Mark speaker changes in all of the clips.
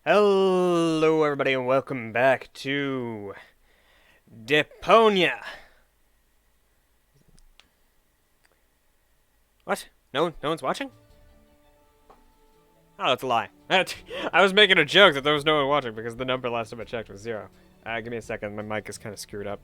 Speaker 1: Hello, everybody, and welcome back to Deponia. What? No one's watching? Oh, that's a lie. I was making a joke that there was no one watching because the number last time I checked was 0. Give me a second. My mic is kind of screwed up.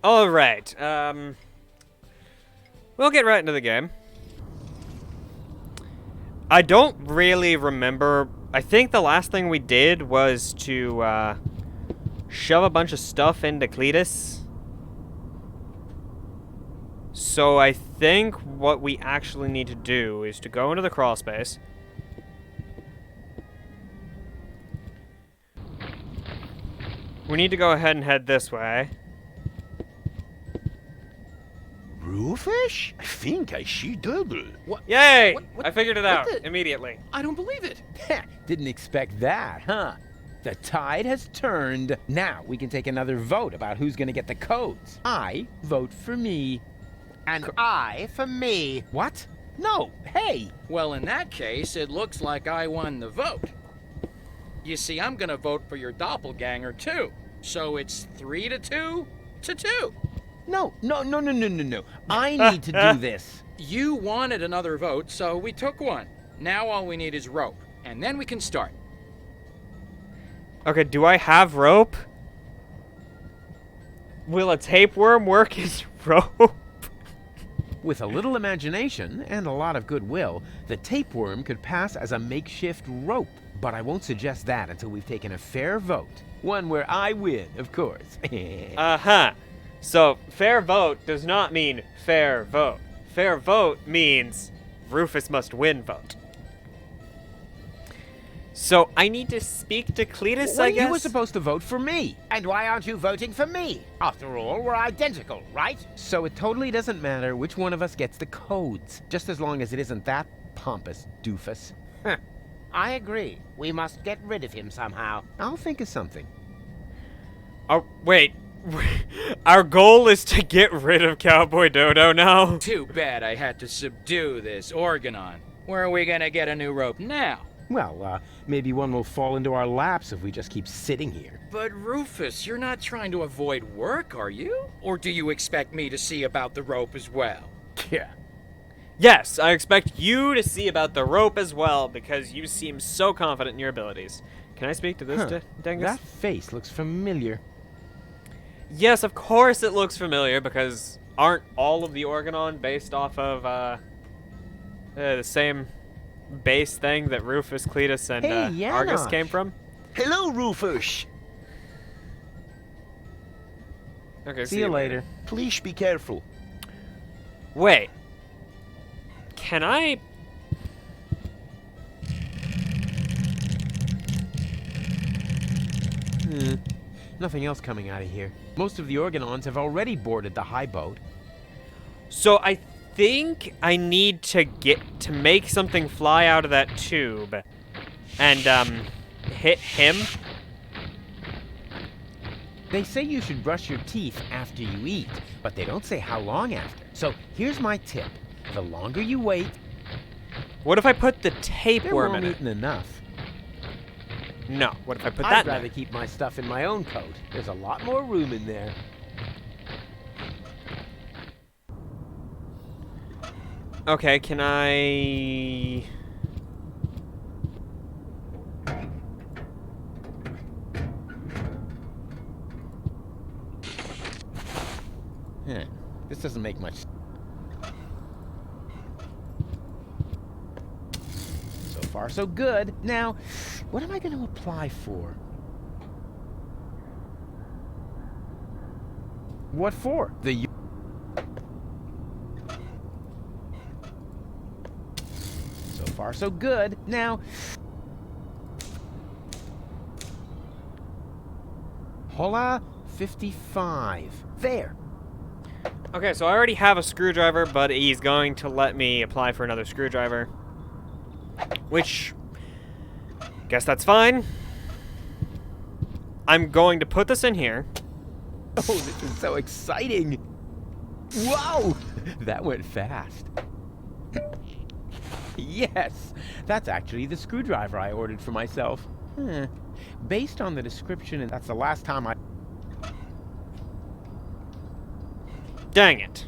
Speaker 1: Alright, we'll get right into the game. I don't really remember. I think the last thing we did was to, shove a bunch of stuff into Cletus. So I think what we actually need to do is to go into the crawl space. We need to go ahead and head this way.
Speaker 2: Rufus? I think I see double.
Speaker 3: What?
Speaker 1: Yay!
Speaker 3: What
Speaker 1: I figured it out
Speaker 3: the-
Speaker 1: immediately.
Speaker 3: I don't believe it.
Speaker 2: Didn't expect that, huh? The tide has turned. Now we can take another vote about who's gonna get the codes. I vote for me.
Speaker 4: And I for me.
Speaker 2: What? No, hey!
Speaker 3: Well, in that case, it looks like I won the vote. You see, I'm gonna vote for your doppelganger, too. So it's 3-2 to 2.
Speaker 2: No. I need to do this.
Speaker 3: You wanted another vote, so we took one. Now all we need is rope, and then we can start.
Speaker 1: Okay, do I have rope? Will a tapeworm work as rope?
Speaker 2: With a little imagination and a lot of goodwill, the tapeworm could pass as a makeshift rope. But I won't suggest that until we've taken a fair vote. One where I win, of course.
Speaker 1: Uh-huh. So, fair vote does not mean fair vote. Fair vote means Rufus must win vote. So, I need to speak to Cletus, I guess?
Speaker 2: You were supposed to vote for me.
Speaker 4: And why aren't you voting for me? After all, we're identical, right?
Speaker 2: So it totally doesn't matter which one of us gets the codes, just as long as it isn't that pompous doofus.
Speaker 4: I agree. We must get rid of him somehow.
Speaker 2: I'll think of something.
Speaker 1: Oh, wait. Our goal is to get rid of Cowboy Dodo now?
Speaker 3: Too bad I had to subdue this Organon. Where are we gonna get a new rope now?
Speaker 2: Well, maybe one will fall into our laps if we just keep sitting here.
Speaker 3: But Rufus, you're not trying to avoid work, are you? Or do you expect me to see about the rope as well?
Speaker 2: Yeah.
Speaker 1: Yes, I expect you to see about the rope as well, because you seem so confident in your abilities. Can I speak to this, Dingus?
Speaker 2: That face looks familiar.
Speaker 1: Yes, of course it looks familiar, because aren't all of the Organon based off of, the same base thing that Rufus, Cletus, and,
Speaker 2: Hey,
Speaker 1: Argus
Speaker 2: Janosch.
Speaker 1: came from?
Speaker 2: Hello, Rufus.
Speaker 1: Okay,
Speaker 2: See you later.
Speaker 5: Please be careful.
Speaker 1: Wait. Can I...
Speaker 2: Nothing else coming out of here. Most of the Organons have already boarded the high boat.
Speaker 1: So I think I need to make something fly out of that tube and hit him.
Speaker 2: They say you should brush your teeth after you eat, but they don't say how long after. So here's my tip. The longer you wait,
Speaker 1: What if I put the
Speaker 2: they're
Speaker 1: tapeworm
Speaker 2: worm
Speaker 1: in it?
Speaker 2: eaten enough.
Speaker 1: No. What if I put
Speaker 2: I'd
Speaker 1: that in
Speaker 2: rather
Speaker 1: there?
Speaker 2: keep my stuff in my own coat. There's a lot more room in there.
Speaker 1: Okay, can I...
Speaker 2: This doesn't make much. So far, so good. Now, what am I going to apply for? What for? So far, so good. Now, Hola 55. There.
Speaker 1: Okay, so I already have a screwdriver, but he's going to let me apply for another screwdriver. Which... guess that's fine. I'm going to put this in here.
Speaker 2: Oh, this is so exciting. Whoa! That went fast. Yes, that's actually the screwdriver I ordered for myself. Based on the description, and that's the last time I...
Speaker 1: Dang it.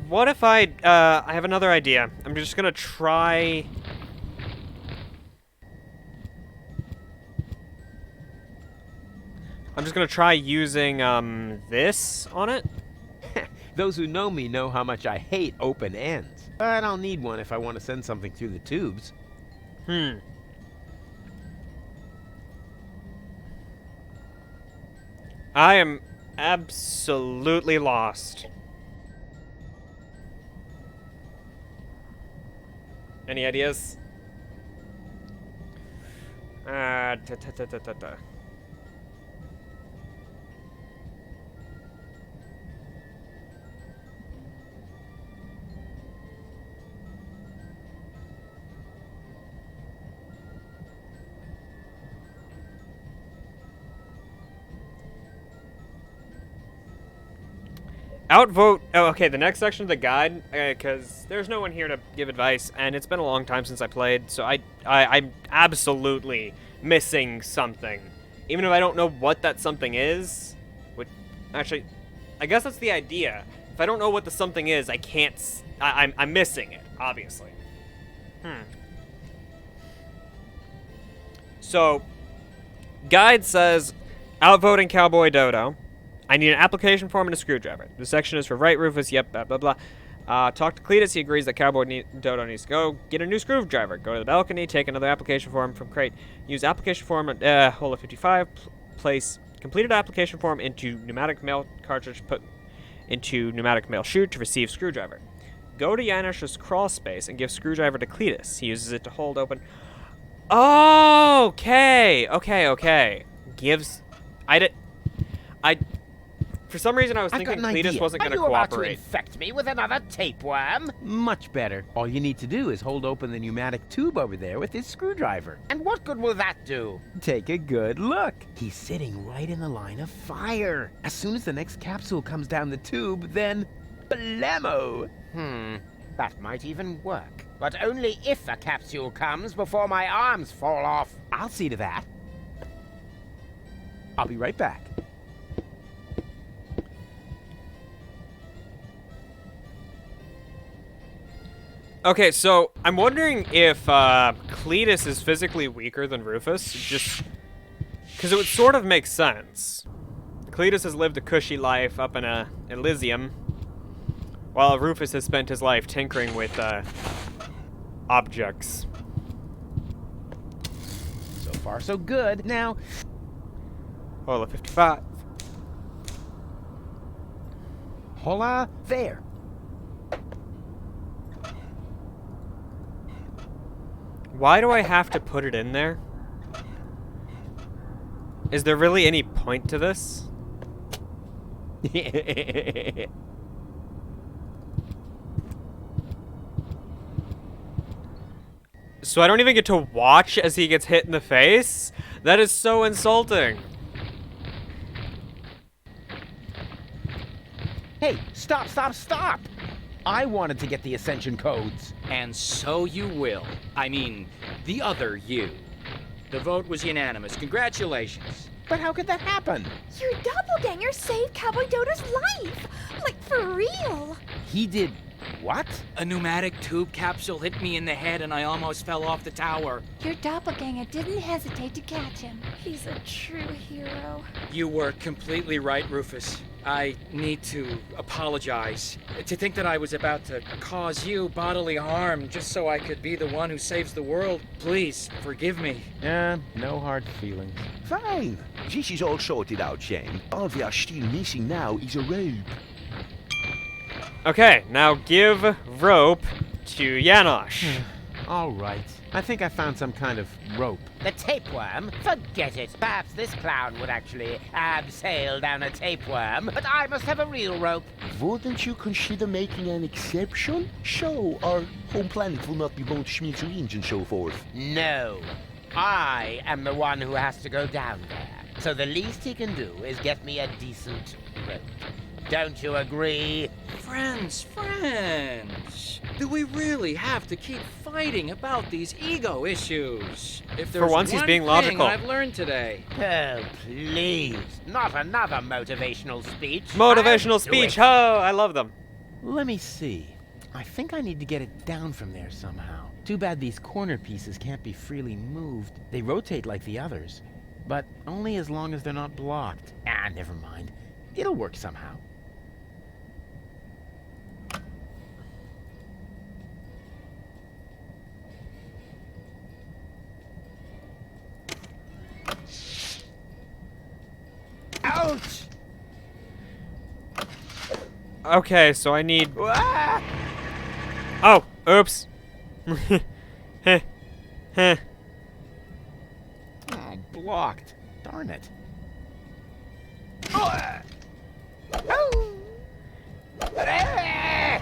Speaker 1: What if I have another idea. I'm just gonna try... I'm just gonna try using, this on it.
Speaker 2: Those who know me know how much I hate open ends. I don't need one if I want to send something through the tubes.
Speaker 1: I am absolutely lost. Any ideas? Outvote. Oh, okay. The next section of the guide, because there's no one here to give advice, and it's been a long time since I played, so I'm absolutely missing something, even if I don't know what that something is. Which, actually, I guess that's the idea. If I don't know what the something is, I can't. I'm missing it, obviously. So, guide says, outvoting Cowboy Dodo. I need an application form and a screwdriver. This section is for right, Rufus. Yep, blah, blah, blah. Talk to Cletus. He agrees that Cowboy Dodo needs to go get a new screwdriver. Go to the balcony. Take another application form from crate. Use application form at hole of 55. Place completed application form into pneumatic mail cartridge. Put into pneumatic mail chute to receive screwdriver. Go to Janish's crawl space and give screwdriver to Cletus. He uses it to hold open. Oh, okay. Gives. For some reason, I was thinking Cletus wasn't going to cooperate.
Speaker 4: Are you about to infect me with another tapeworm?
Speaker 2: Much better. All you need to do is hold open the pneumatic tube over there with his screwdriver.
Speaker 4: And what good will that do?
Speaker 2: Take a good look. He's sitting right in the line of fire. As soon as the next capsule comes down the tube, then... blammo!
Speaker 4: That might even work. But only if a capsule comes before my arms fall off.
Speaker 2: I'll see to that. I'll be right back.
Speaker 1: Okay, so I'm wondering if Cletus is physically weaker than Rufus, just because it would sort of make sense. Cletus has lived a cushy life up in Elysium, while Rufus has spent his life tinkering with objects.
Speaker 2: So far, so good. Now,
Speaker 1: Hola 55.
Speaker 2: hola there.
Speaker 1: Why do I have to put it in there? Is there really any point to this? So I don't even get to watch as he gets hit in the face? That is so insulting.
Speaker 2: Hey, stop! I wanted to get the Ascension codes.
Speaker 3: And so you will. I mean, the other you. The vote was unanimous. Congratulations.
Speaker 2: But how could that happen?
Speaker 5: Your doppelganger saved Cowboy Dodo's life! Like, for real!
Speaker 2: He did what?
Speaker 3: A pneumatic tube capsule hit me in the head and I almost fell off the tower.
Speaker 5: Your doppelganger didn't hesitate to catch him. He's a true hero.
Speaker 3: You were completely right, Rufus. I need to apologize. To think that I was about to cause you bodily harm just so I could be the one who saves the world. Please, forgive me.
Speaker 2: No hard feelings.
Speaker 6: Fine. This is all sorted out, Shane. All we are still missing now is a rope.
Speaker 1: Okay, now give rope to Janosch.
Speaker 2: All right. I think I found some kind of rope.
Speaker 4: The tapeworm? Forget it. Perhaps this clown would actually abseil down a tapeworm, but I must have a real rope.
Speaker 6: Wouldn't you consider making an exception? So our home planet will not be blown to smithereens and so forth.
Speaker 4: No. I am the one who has to go down there. So the least he can do is get me a decent rope. Don't you agree?
Speaker 3: Friends. Do we really have to keep fighting about these ego issues? If there's
Speaker 1: once, he's
Speaker 3: one
Speaker 1: being
Speaker 3: thing
Speaker 1: logical.
Speaker 3: I've learned today.
Speaker 4: Oh, please. Not another motivational speech.
Speaker 1: Motivational
Speaker 4: I'll do
Speaker 1: speech.
Speaker 4: it.
Speaker 1: Oh, I love them.
Speaker 2: Let me see. I think I need to get it down from there somehow. Too bad these corner pieces can't be freely moved. They rotate like the others, but only as long as they're not blocked. Ah, never mind. It'll work somehow.
Speaker 4: Ouch!
Speaker 1: Okay, so I need...
Speaker 4: Ah!
Speaker 1: Oh, oops. Heh. Heh.
Speaker 2: Oh, blocked. Darn it.
Speaker 4: Ah! Oh! Ah!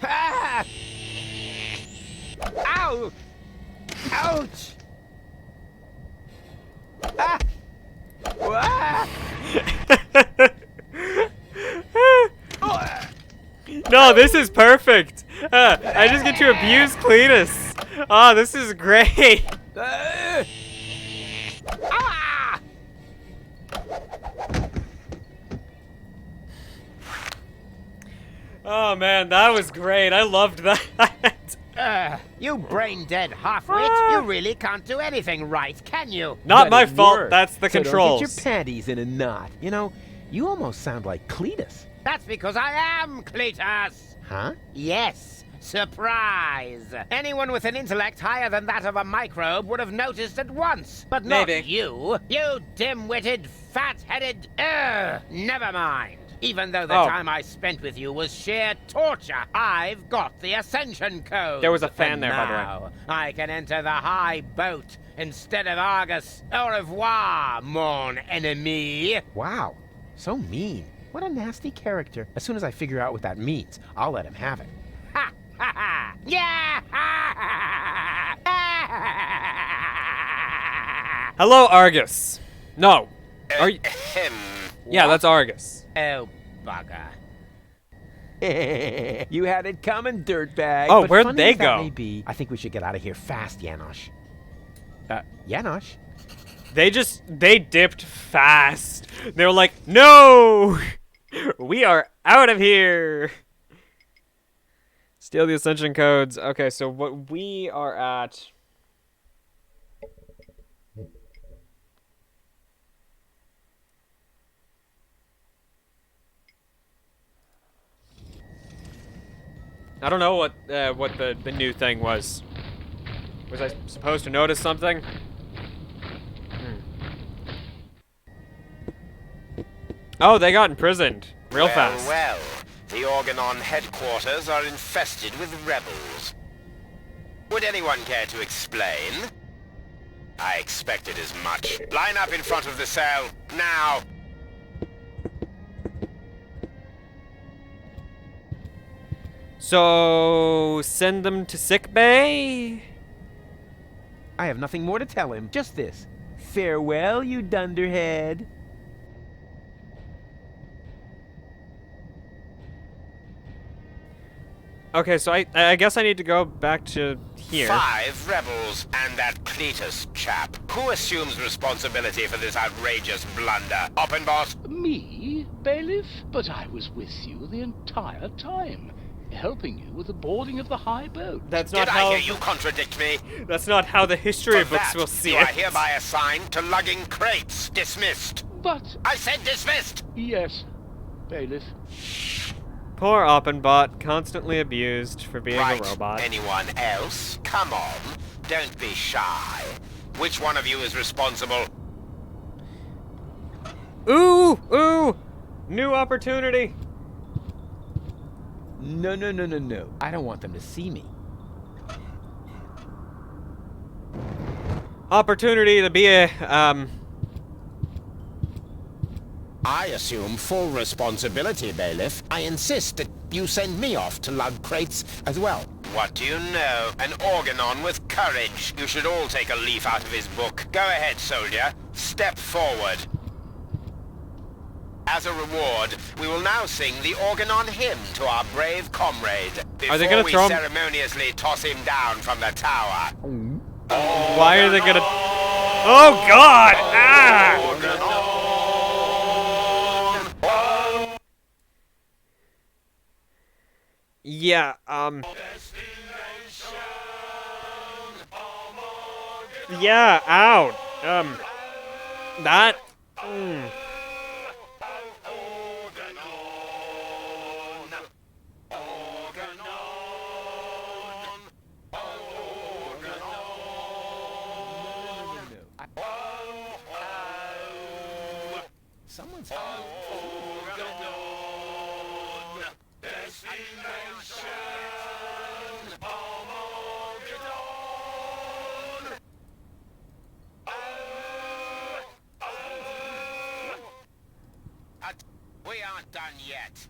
Speaker 4: Ah! Ow! Ouch! Ah! Ah!
Speaker 1: No, this is perfect. I just get to abuse Cletus. Oh, this is great.
Speaker 4: Ah!
Speaker 1: Oh man, that was great. I loved that.
Speaker 4: You brain-dead half-wit, you really can't do anything right, can you?
Speaker 1: Not
Speaker 2: But
Speaker 1: my
Speaker 2: it
Speaker 1: fault.
Speaker 2: worked.
Speaker 1: That's the
Speaker 2: So
Speaker 1: controls.
Speaker 2: don't get your panties in a knot. You know, you almost sound like Cletus.
Speaker 4: That's because I am Cletus!
Speaker 2: Huh?
Speaker 4: Yes, surprise! Anyone with an intellect higher than that of a microbe would have noticed at once, but not
Speaker 3: Maybe.
Speaker 4: you dim-witted, fat-headed... never mind. Even though the
Speaker 1: Oh.
Speaker 4: time I spent with you was sheer torture, I've got the Ascension Code.
Speaker 1: There was a fan
Speaker 4: And
Speaker 1: there, by the way.
Speaker 4: now I can enter the high boat instead of Argus. Au revoir, mon ennemi.
Speaker 2: Wow. So mean. What a nasty character. As soon as I figure out what that means, I'll let him have it.
Speaker 4: Ha ha ha! Yeah! Ha ha ha!
Speaker 1: Hello, Argus. No. Are you... Yeah, that's Argus.
Speaker 4: Oh, bugger.
Speaker 2: You had it coming, dirtbag.
Speaker 1: Oh,
Speaker 2: But
Speaker 1: where'd
Speaker 2: funny
Speaker 1: they
Speaker 2: as that
Speaker 1: go?
Speaker 2: may be, I think we should get out of here fast, Janosch. Janosch?
Speaker 1: They dipped fast. They were like, no! We are out of here! Steal the Ascension codes. Okay, so what we are at... I don't know what the new thing was. Was I supposed to notice something? Oh, they got imprisoned real fast.
Speaker 7: Well, the Organon headquarters are infested with rebels. Would anyone care to explain? I expected as much. Line up in front of the cell, now!
Speaker 1: So send them to sick bay?
Speaker 2: I have nothing more to tell him. Just this. Farewell, you dunderhead.
Speaker 1: Okay, so I guess I need to go back to here.
Speaker 7: 5 rebels and that Cletus chap. Who assumes responsibility for this outrageous blunder? Oppenbot?
Speaker 8: Me, bailiff? But I was with you the entire time, helping you with the boarding of the high boat.
Speaker 1: That's not
Speaker 7: Did
Speaker 1: how
Speaker 7: I hear you contradict me?
Speaker 1: That's not how the history
Speaker 7: For
Speaker 1: books
Speaker 7: that,
Speaker 1: will see
Speaker 7: you
Speaker 1: it.
Speaker 7: are hereby assigned to lugging crates. Dismissed.
Speaker 8: But,
Speaker 7: I said dismissed!
Speaker 8: yes, bailiff.
Speaker 1: Poor Oppenbot, constantly abused for being
Speaker 7: Right.
Speaker 1: a robot.
Speaker 7: Anyone else? Come on. Don't be shy. Which one of you is responsible?
Speaker 1: Ooh! Ooh! New opportunity!
Speaker 2: No, no, no, no, no. I don't want them to see me.
Speaker 1: Opportunity to be a,
Speaker 7: I assume full responsibility, Bailiff. I insist that you send me off to lug crates as well. What do you know? An organon with courage. You should all take a leaf out of his book. Go ahead, soldier. Step forward. As a reward, we will now sing the organon hymn to our brave comrade.
Speaker 1: Are they gonna
Speaker 7: Before
Speaker 1: throw
Speaker 7: we
Speaker 1: him?
Speaker 7: ceremoniously toss him down from the tower.
Speaker 1: Why are they gonna... Oh, God! Ah! Yeah, yeah, out. That...
Speaker 2: Someone's...
Speaker 7: We aren't done yet.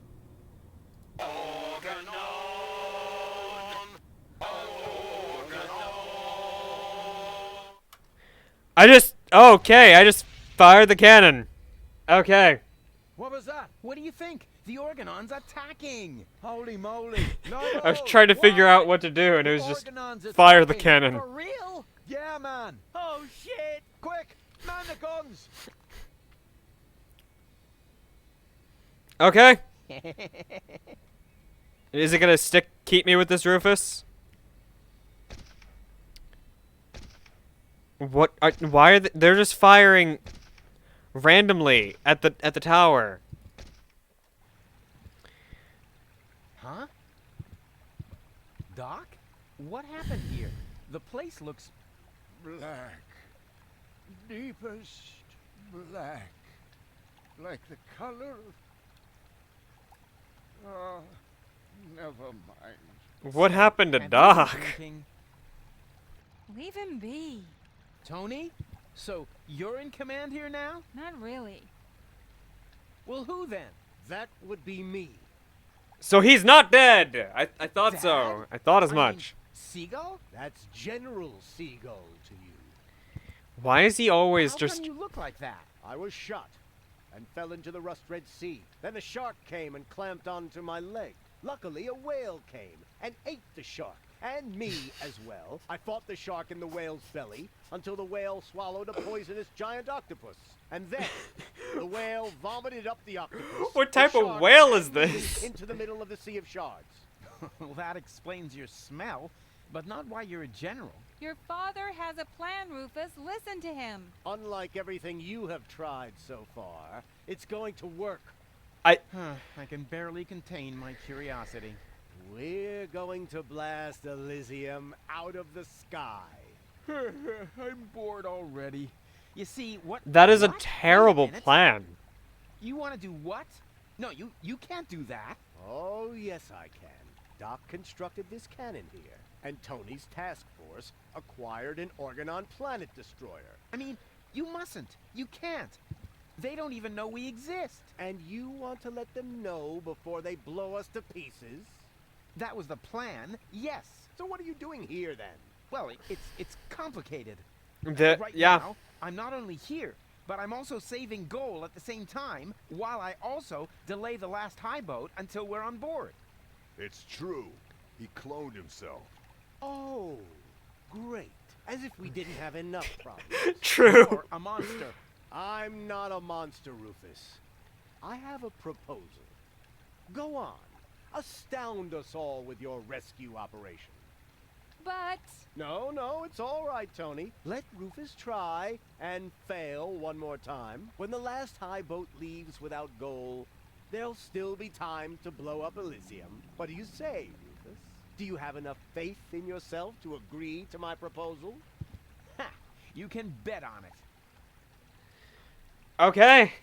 Speaker 1: Okay, I just fired the cannon. Okay.
Speaker 2: What was that? What do you think? The Organon's attacking! Holy moly! No, no!
Speaker 1: I was trying to figure out what to do, and it was just fire the cannon.
Speaker 2: For real? Yeah, man! Oh, shit! Quick! Man the guns!
Speaker 1: Okay. Is it gonna keep me with this, Rufus? Why are they're just firing randomly at the tower?
Speaker 2: Huh? Doc? What happened here? The place looks...
Speaker 6: Black. Deepest black. Like the color of... Oh, never mind.
Speaker 1: What happened to
Speaker 2: And
Speaker 1: Doc?
Speaker 2: drinking.
Speaker 5: Leave him be.
Speaker 2: Tony? So, you're in command here now?
Speaker 5: Not really.
Speaker 2: Well, who then?
Speaker 9: That would be me.
Speaker 1: So he's not dead. I thought
Speaker 2: Dad?
Speaker 1: so. I thought as
Speaker 2: I
Speaker 1: much.
Speaker 2: mean, Seagull?
Speaker 9: That's General Seagull to you.
Speaker 1: Why is he always
Speaker 2: How
Speaker 1: just...
Speaker 2: come you look like that?
Speaker 9: I was shot and fell into the Rust-Red Sea. Then a shark came and clamped onto my leg. Luckily, a whale came and ate the shark, and me as well. I fought the shark in the whale's belly until the whale swallowed a poisonous giant octopus. And then, the whale vomited up the octopus.
Speaker 1: What
Speaker 9: the
Speaker 1: type of
Speaker 9: shark,
Speaker 1: whale is
Speaker 9: and me
Speaker 1: this?
Speaker 9: Into the middle of the Sea of Shards.
Speaker 2: Well, that explains your smell, but not why you're a general.
Speaker 5: Your father has a plan, Rufus. Listen to him.
Speaker 9: Unlike everything you have tried so far, it's going to work.
Speaker 2: I can barely contain my curiosity.
Speaker 9: We're going to blast Elysium out of the sky.
Speaker 2: I'm bored already. You see, what...
Speaker 1: That is a
Speaker 2: what?
Speaker 1: terrible
Speaker 2: Wait a minute.
Speaker 1: plan.
Speaker 2: You want to do what? No, you can't do that.
Speaker 9: Oh, yes, I can. Doc constructed this cannon here, and Tony's task force acquired an Organon planet destroyer.
Speaker 2: I mean, you mustn't. You can't. They don't even know we exist.
Speaker 9: And you want to let them know before they blow us to pieces?
Speaker 2: That was the plan, yes.
Speaker 9: So what are you doing here, then?
Speaker 2: Well, it's complicated. Right
Speaker 1: Yeah.
Speaker 2: now, I'm not only here, but I'm also saving Goal at the same time, while I also delay the last high boat until we're on board.
Speaker 6: It's true. He cloned himself.
Speaker 9: Oh, great. As if we didn't have enough problems.
Speaker 1: True.
Speaker 2: Or a monster.
Speaker 9: I'm not a monster, Rufus. I have a proposal. Go on. Astound us all with your rescue operation.
Speaker 5: But
Speaker 9: No, it's all right, Tony. Let Rufus try and fail one more time. When the last high boat leaves without Goal, there'll still be time to blow up Elysium. What do you say, Rufus? Do you have enough faith in yourself to agree to my proposal?
Speaker 2: Ha! You can bet on it.
Speaker 1: Okay.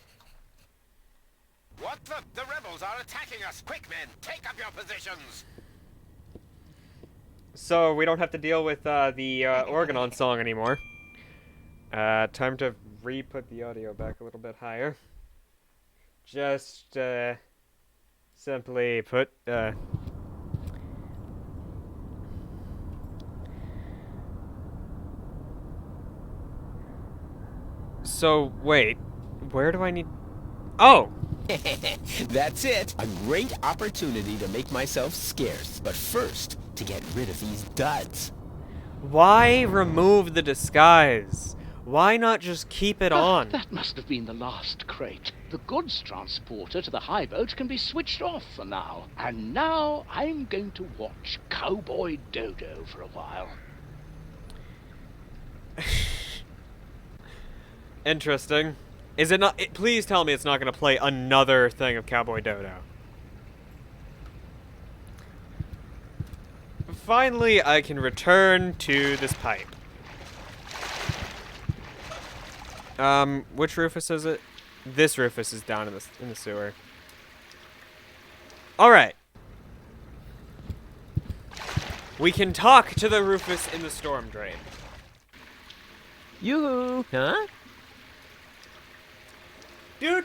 Speaker 7: What the? The rebels are attacking us! Quick, men! Take up your positions!
Speaker 1: So we don't have to deal with the Organon song anymore. Time to re-put the audio back a little bit higher. Just simply put So wait, where do I need? Oh!
Speaker 10: That's it. A great opportunity to make myself scarce. But first, to get rid of these duds.
Speaker 1: Why remove the disguise? Why not just keep it on?
Speaker 8: That must have been the last crate. The goods transporter to the high boat can be switched off for now. And now I'm going to watch Cowboy Dodo for a while.
Speaker 1: Interesting. Is it not? Please tell me it's not going to play another thing of Cowboy Dodo. Finally, I can return to this pipe. Which Rufus is it? This Rufus is down in the sewer. All right. We can talk to the Rufus in the storm drain.
Speaker 2: Yoo-hoo! Huh?
Speaker 1: Dude.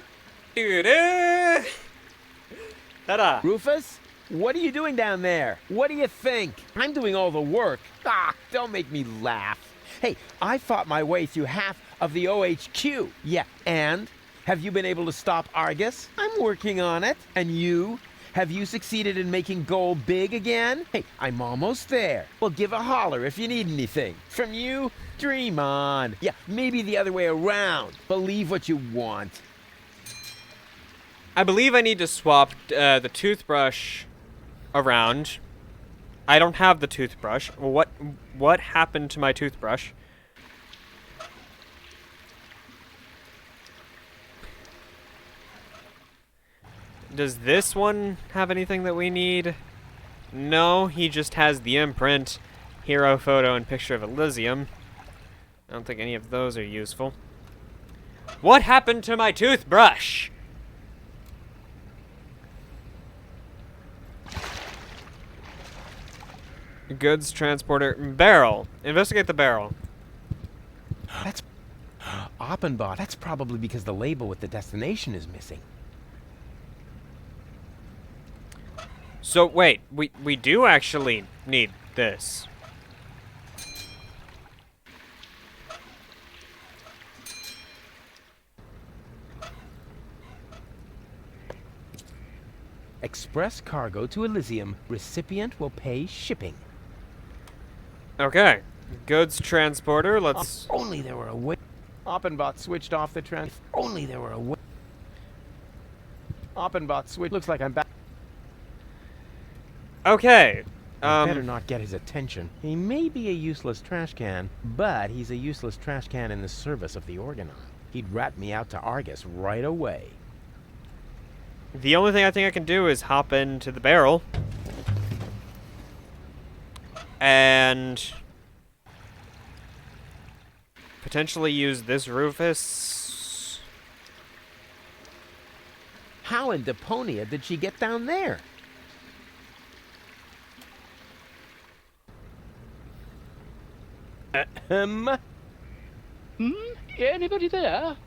Speaker 1: Ta-da.
Speaker 2: Rufus? What are you doing down there? What do you think? I'm doing all the work. Ah, don't make me laugh. Hey, I fought my way through half of the OHQ. Yeah, and? Have you been able to stop Argus? I'm working on it. And you? Have you succeeded in making goal big again? Hey, I'm almost there. Well, give a holler if you need anything. From you, dream on. Yeah, maybe the other way around. Believe what you want.
Speaker 1: I believe I need to swap the toothbrush around. I don't have the toothbrush. What happened to my toothbrush? Does this one have anything that we need? No, he just has the imprint, hero photo, and picture of Elysium. I don't think any of those are useful. What happened to my toothbrush? Goods transporter barrel. Investigate the barrel.
Speaker 2: That's Oppenbot. That's probably because the label with the destination is missing.
Speaker 1: So wait, we do actually need this.
Speaker 2: Express cargo to Elysium. Recipient will pay shipping.
Speaker 1: Okay. Goods transporter, let's...
Speaker 2: Only there were a way. Oppenbot switched off the trans... Only there were a way. Oppenbot switched... Looks like I'm back.
Speaker 1: Okay.
Speaker 2: Better not get his attention. He may be a useless trash can, but he's a useless trash can in the service of the Organon. He'd rat me out to Argus right away.
Speaker 1: The only thing I think I can do is hop into the barrel. And potentially use this Rufus.
Speaker 2: How in Deponia did she get down there?
Speaker 8: Anybody there?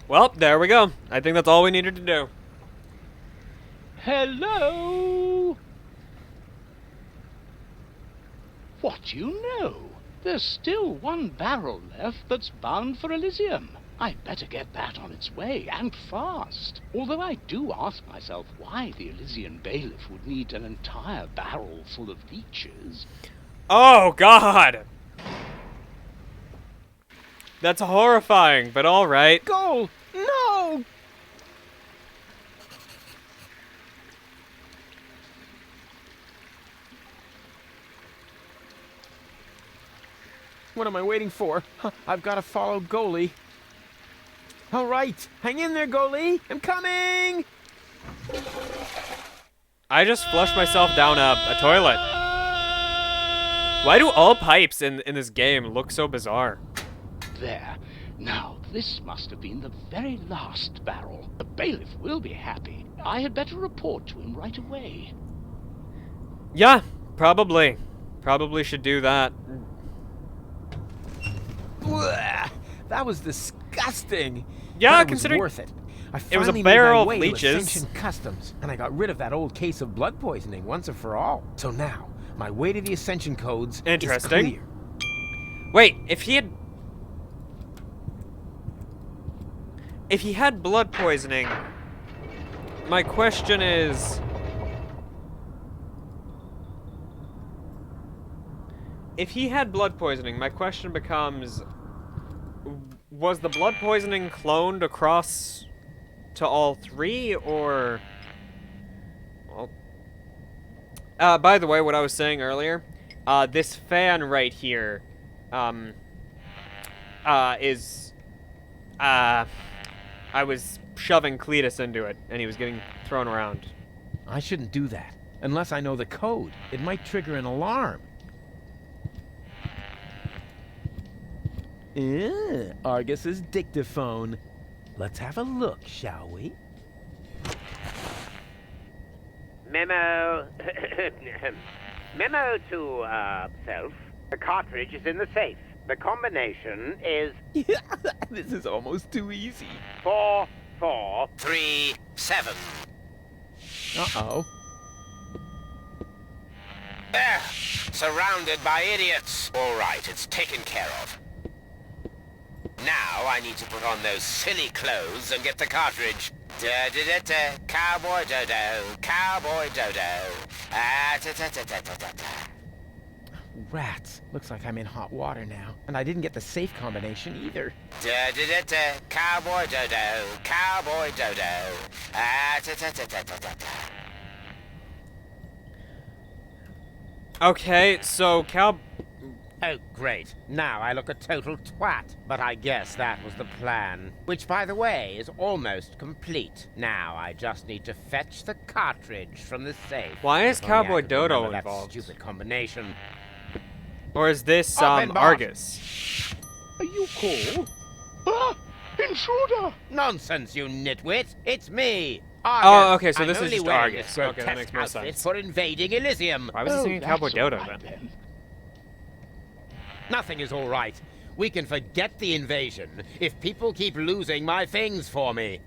Speaker 1: Well, there we go. I think that's all we needed to do.
Speaker 8: Hello? What do you know? There's still one barrel left that's bound for Elysium. I'd better get that on its way, and fast. Although I do ask myself why the Elysian bailiff would need an entire barrel full of leeches.
Speaker 1: Oh, God! That's horrifying, but alright.
Speaker 2: Goal! No! What am I waiting for? I've got to follow goalie. All right, hang in there, goalie. I'm coming!
Speaker 1: I just flushed myself down a toilet. Why do all pipes in this game look so bizarre?
Speaker 8: There. Now, this must have been the very last barrel. The bailiff will be happy. I had better report to him right away.
Speaker 1: Yeah, probably. Probably should do that.
Speaker 2: Blech, that was disgusting.
Speaker 1: Yeah,
Speaker 2: But it
Speaker 1: considering
Speaker 2: was worth it. I
Speaker 1: it was a
Speaker 2: finally
Speaker 1: barrel
Speaker 2: made
Speaker 1: of
Speaker 2: my way to
Speaker 1: leeches.
Speaker 2: Ascension Customs, and I got rid of that old case of blood poisoning once and for all. So now, my way to the Ascension codes
Speaker 1: Interesting.
Speaker 2: is clear.
Speaker 1: Wait, if he had blood poisoning, my question is, if he had blood poisoning, my question becomes, was the blood poisoning cloned across to all three, or... Well... by the way, what I was saying earlier, this fan right here, is... I was shoving Cletus into it, and he was getting thrown around.
Speaker 2: I shouldn't do that, unless I know the code. It might trigger an alarm. Argus's dictaphone. Let's have a look, shall we?
Speaker 4: Memo. Memo to, self. The cartridge is in the safe. The combination is
Speaker 2: This is almost too easy.
Speaker 7: 4-4-3-7.
Speaker 2: Uh-oh.
Speaker 7: There! Surrounded by idiots. All right, it's taken care of. Now I need to put on those silly clothes and get the cartridge. Da-da-da-da, cowboy dodo, cowboy dodo. Ah-ta-ta-ta-ta-ta-ta.
Speaker 2: Rats. Looks like I'm in hot water now. And I didn't get the safe combination either.
Speaker 7: Da-da-da-da, cowboy dodo, cowboy dodo. Ah-ta-ta-ta-ta-ta-ta.
Speaker 1: Okay, so
Speaker 4: Oh, great. Now I look a total twat. But I guess that was the plan. Which, by the way, is almost complete. Now I just need to fetch the cartridge from the safe.
Speaker 1: Why is
Speaker 4: If only I
Speaker 1: Cowboy
Speaker 4: could
Speaker 1: Dodo
Speaker 4: remember that
Speaker 1: involved?
Speaker 4: stupid combination.
Speaker 1: Or is this,
Speaker 4: Open, boss.
Speaker 1: Argus?
Speaker 8: Are you called? Ah! Intruder!
Speaker 4: Nonsense, you nitwit! It's me!
Speaker 1: Oh, okay, so
Speaker 4: I'm
Speaker 1: this is
Speaker 4: only
Speaker 1: just
Speaker 4: wearing
Speaker 1: Argus.
Speaker 4: this
Speaker 1: Okay, that
Speaker 4: grotesque
Speaker 1: makes more
Speaker 4: outfit
Speaker 1: sense.
Speaker 4: for invading Elysium.
Speaker 1: Why was he singing Cowboy
Speaker 8: that's
Speaker 1: Dodo
Speaker 8: all right,
Speaker 1: then?
Speaker 4: Nothing is all right. We can forget the invasion if people keep losing my things for me.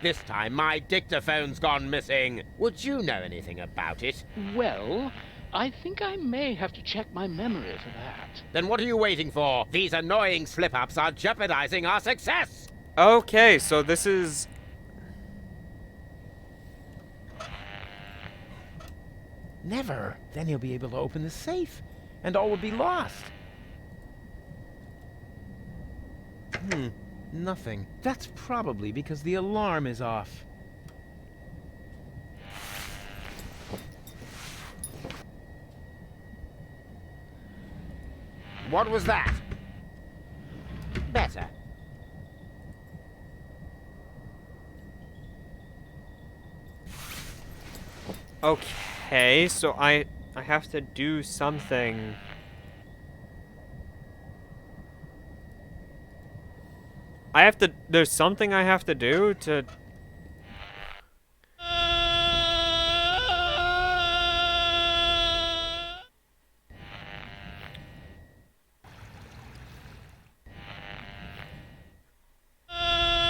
Speaker 4: This time, my dictaphone's gone missing. Would you know anything about it?
Speaker 8: Well, I think I may have to check my memory for that.
Speaker 4: Then what are you waiting for? These annoying slip-ups are jeopardizing our success.
Speaker 1: Okay, so this is...
Speaker 2: Never. Then he'll be able to open the safe, and all will be lost. Nothing. That's probably because the alarm is off.
Speaker 4: What was that? Better.
Speaker 1: Okay, so I have to do something. There's something I have to do to...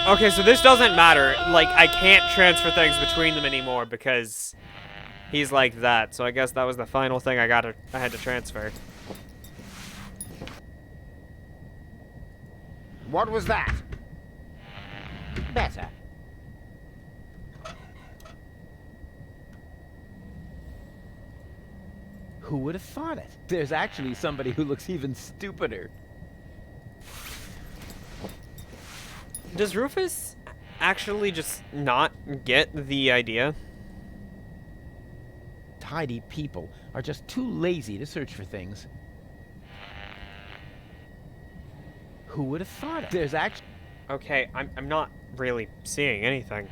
Speaker 1: Okay, so this doesn't matter. Like, I can't transfer things between them anymore because he's like that. So I guess that was the final thing I had to transfer.
Speaker 4: What was that? Better.
Speaker 2: Who would have thought it? There's actually somebody who looks even stupider.
Speaker 1: Does Rufus actually just not get the idea?
Speaker 2: Tidy people are just too lazy to search for things. Who would have thought it? There's actually...
Speaker 1: Okay, I'm not really seeing anything.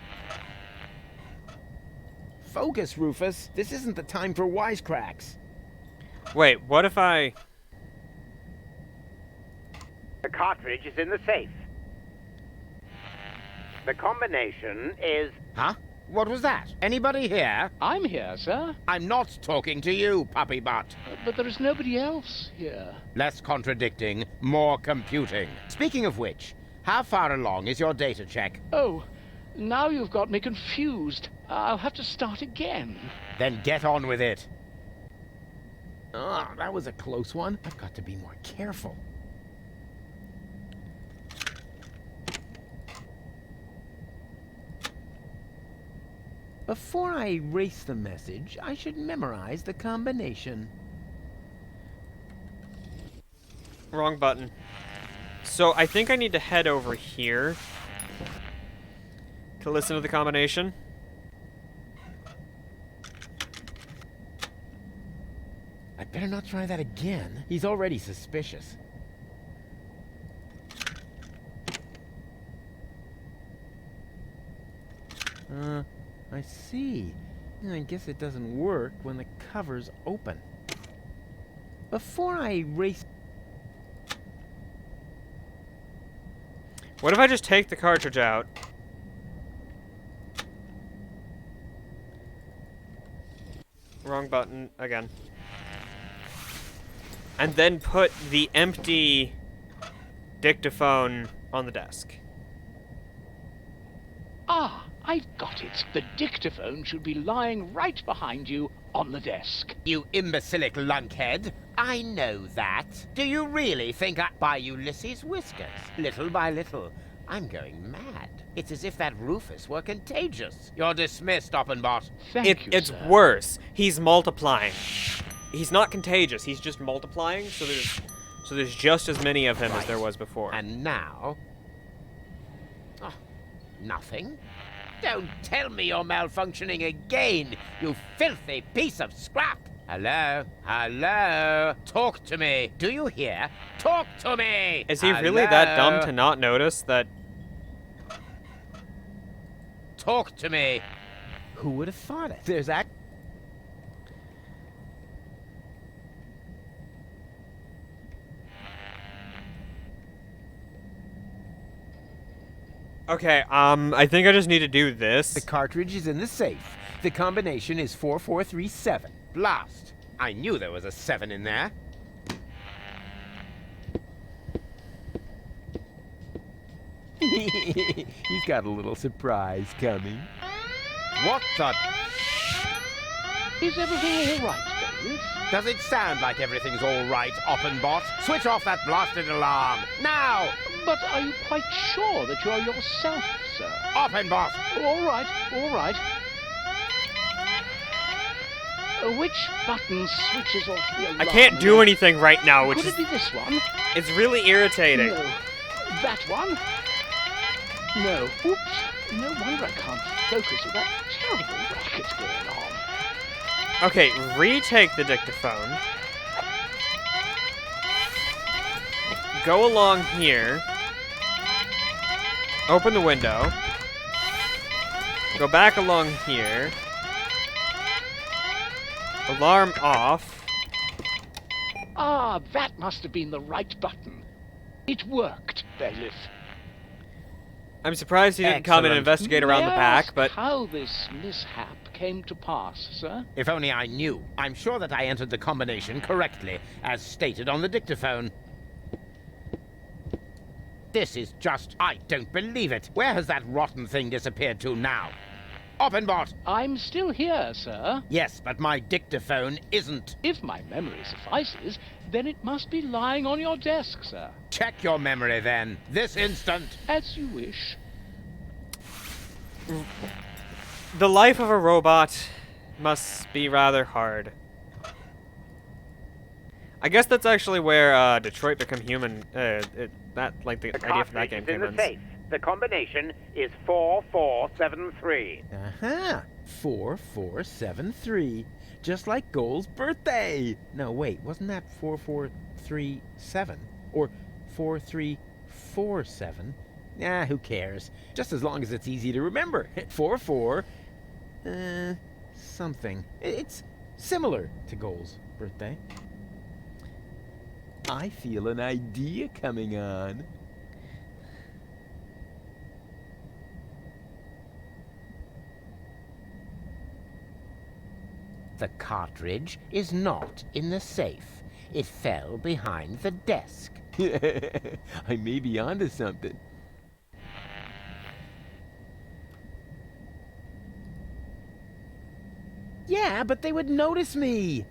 Speaker 2: Focus, Rufus. This isn't the time for wisecracks.
Speaker 1: Wait, what if I...
Speaker 4: The cartridge is in the safe. The combination is... Huh? What was that? Anybody here?
Speaker 8: I'm here, sir.
Speaker 4: I'm not talking to you, puppy butt.
Speaker 8: But there is nobody else here.
Speaker 4: Less contradicting, more computing. Speaking of which, how far along is your data check?
Speaker 8: Oh, now you've got me confused. I'll have to start again.
Speaker 4: Then get on with it.
Speaker 2: Oh, that was a close one. I've got to be more careful. Before I erase the message, I should memorize the combination.
Speaker 1: Wrong button. So I think I need to head over here to listen to the combination.
Speaker 2: I better not try that again. He's already suspicious. I see. I guess it doesn't work when the cover's open. Before I erase...
Speaker 1: What if I just take the cartridge out? Wrong button again. And then put the empty dictaphone on the desk.
Speaker 8: Ah, I've got it. The dictaphone should be lying right behind you on the desk.
Speaker 4: You imbecilic lunkhead. I know that. Do you really think I... By Ulysses' whiskers, little by little, I'm going mad. It's as if that Rufus were contagious. You're dismissed, Oppenbot.
Speaker 8: Thank you,
Speaker 1: It's
Speaker 8: sir.
Speaker 1: worse. He's multiplying. He's not contagious. He's just multiplying. So there's just as many of him as there was before.
Speaker 4: And now... Oh, nothing? Don't tell me you're malfunctioning again, you filthy piece of scrap! Hello? Hello? Talk to me! Do you hear? Talk to me!
Speaker 1: Is he really that dumb to not notice that?
Speaker 4: Talk to me!
Speaker 2: Who would have thought it? There's that...
Speaker 1: Okay, I think I just need to do this.
Speaker 2: The cartridge is in the safe. The combination is 4437.
Speaker 4: Blast! I knew there was a 7 in there.
Speaker 2: He's got a little surprise coming.
Speaker 4: What the...
Speaker 8: Is everything all right, Bailiff?
Speaker 4: Does it sound like everything's all right, Oppenbot? Switch off that blasted alarm, now!
Speaker 8: But are you quite sure that you're yourself, sir?
Speaker 4: Oppenbot!
Speaker 8: All right, all right. Which button switches off the alarm?
Speaker 1: I can't do anything right now, which
Speaker 8: Could
Speaker 1: is
Speaker 8: it be this one?
Speaker 1: it's really irritating.
Speaker 8: No. That one? No. Oops. No wonder I can't focus with that terrible racket going on.
Speaker 1: Okay, retake the dictaphone. Go along here. Open the window. Go back along here. Alarm off.
Speaker 8: Ah, that must have been the right button. It worked, Bailiff.
Speaker 1: I'm surprised he didn't come and
Speaker 4: Excellent.
Speaker 1: investigate around the
Speaker 8: May I
Speaker 1: back,
Speaker 8: ask
Speaker 1: but
Speaker 8: how this mishap came to pass, sir?
Speaker 4: If only I knew. I'm sure that I entered the combination correctly, as stated on the dictaphone. This is just... I don't believe it. Where has that rotten thing disappeared to now? Oppenbot!
Speaker 8: I'm still here, sir.
Speaker 4: Yes, but my dictaphone isn't.
Speaker 8: If my memory suffices, then it must be lying on your desk, sir.
Speaker 4: Check your memory then, this instant.
Speaker 8: As you wish.
Speaker 1: the life of a robot must be rather hard. I guess that's actually where Detroit Become Human, the idea for that game came in.
Speaker 4: The combination is 4473.
Speaker 2: Uh-huh. 4473. Just like Goal's birthday. No, wait, wasn't that 4437? Or 4347? Nah, who cares? Just as long as it's easy to remember. 44... something. It's similar to Goal's birthday. I feel an idea coming on.
Speaker 4: The cartridge is not in the safe. It fell behind the desk.
Speaker 2: I may be onto something. Yeah, but they would notice me.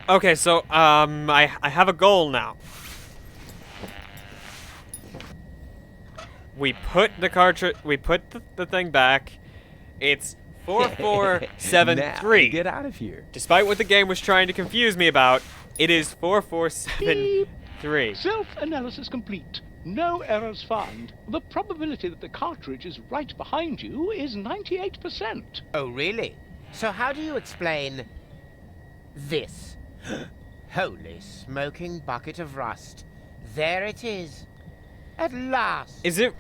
Speaker 1: Okay, so I have a goal now. We put the cartridge. We put the thing back. It's 4473.
Speaker 2: Now, get out of here.
Speaker 1: Despite what the game was trying to confuse me about, it is 4473.
Speaker 8: Self-analysis complete. No errors found. The probability that the cartridge is right behind you is 98%.
Speaker 4: Oh, really? So how do you explain this? Holy smoking bucket of rust. There it is. At last.
Speaker 1: Is it?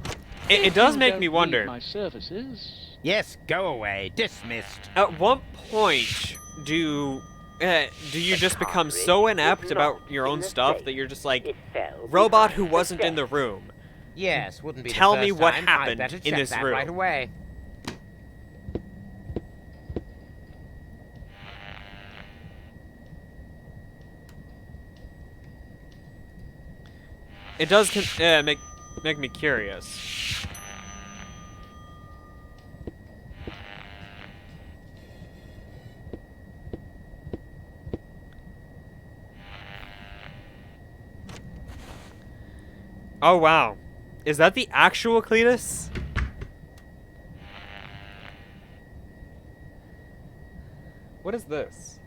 Speaker 1: It does
Speaker 8: You
Speaker 1: make
Speaker 8: don't
Speaker 1: me
Speaker 8: need
Speaker 1: wonder.
Speaker 8: my services.
Speaker 4: Yes, go away. Dismissed.
Speaker 1: At what point do you just become so inept about your own stuff that you're just like, robot who wasn't in the room?
Speaker 4: Yes, wouldn't be
Speaker 1: Tell
Speaker 4: the
Speaker 1: me
Speaker 4: first
Speaker 1: what
Speaker 4: time.
Speaker 1: happened
Speaker 4: I'd better
Speaker 1: in
Speaker 4: check
Speaker 1: this
Speaker 4: that
Speaker 1: room.
Speaker 4: right away.
Speaker 1: It does make me curious. Oh wow, is that the actual Cletus? What is this?